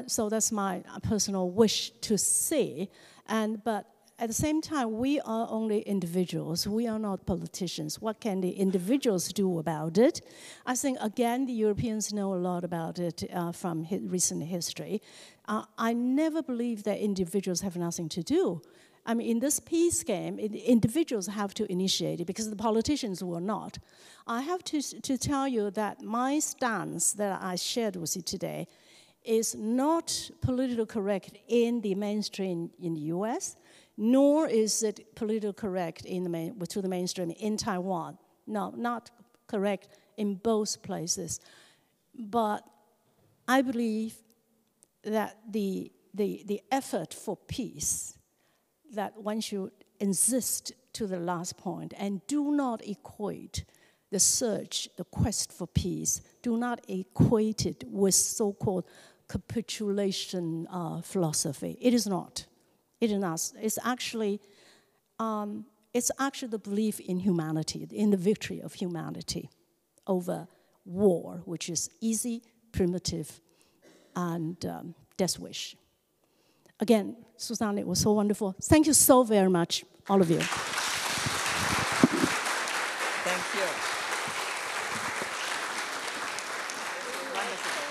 So that's my personal wish to see. But at the same time, we are only individuals. We are not politicians. What can the individuals do about it? I think, again, the Europeans know a lot about it from recent history. I never believe that individuals have nothing to do. I mean, in this peace game, individuals have to initiate it because the politicians will not. I have to tell you that my stance that I shared with you today is not politically correct in the mainstream in the US, nor is it politically correct to the mainstream in Taiwan. No, not correct in both places. But I believe that the effort for peace, that one should insist to the last point and do not equate the search, the quest for peace, do not equate it with so-called capitulation philosophy. It is not. It is not. It's actually the belief in humanity, in the victory of humanity over war, which is easy, primitive, and death wish. Again, Susanne, it was so wonderful. Thank you so very much, all of you. Thank you. Wonderful.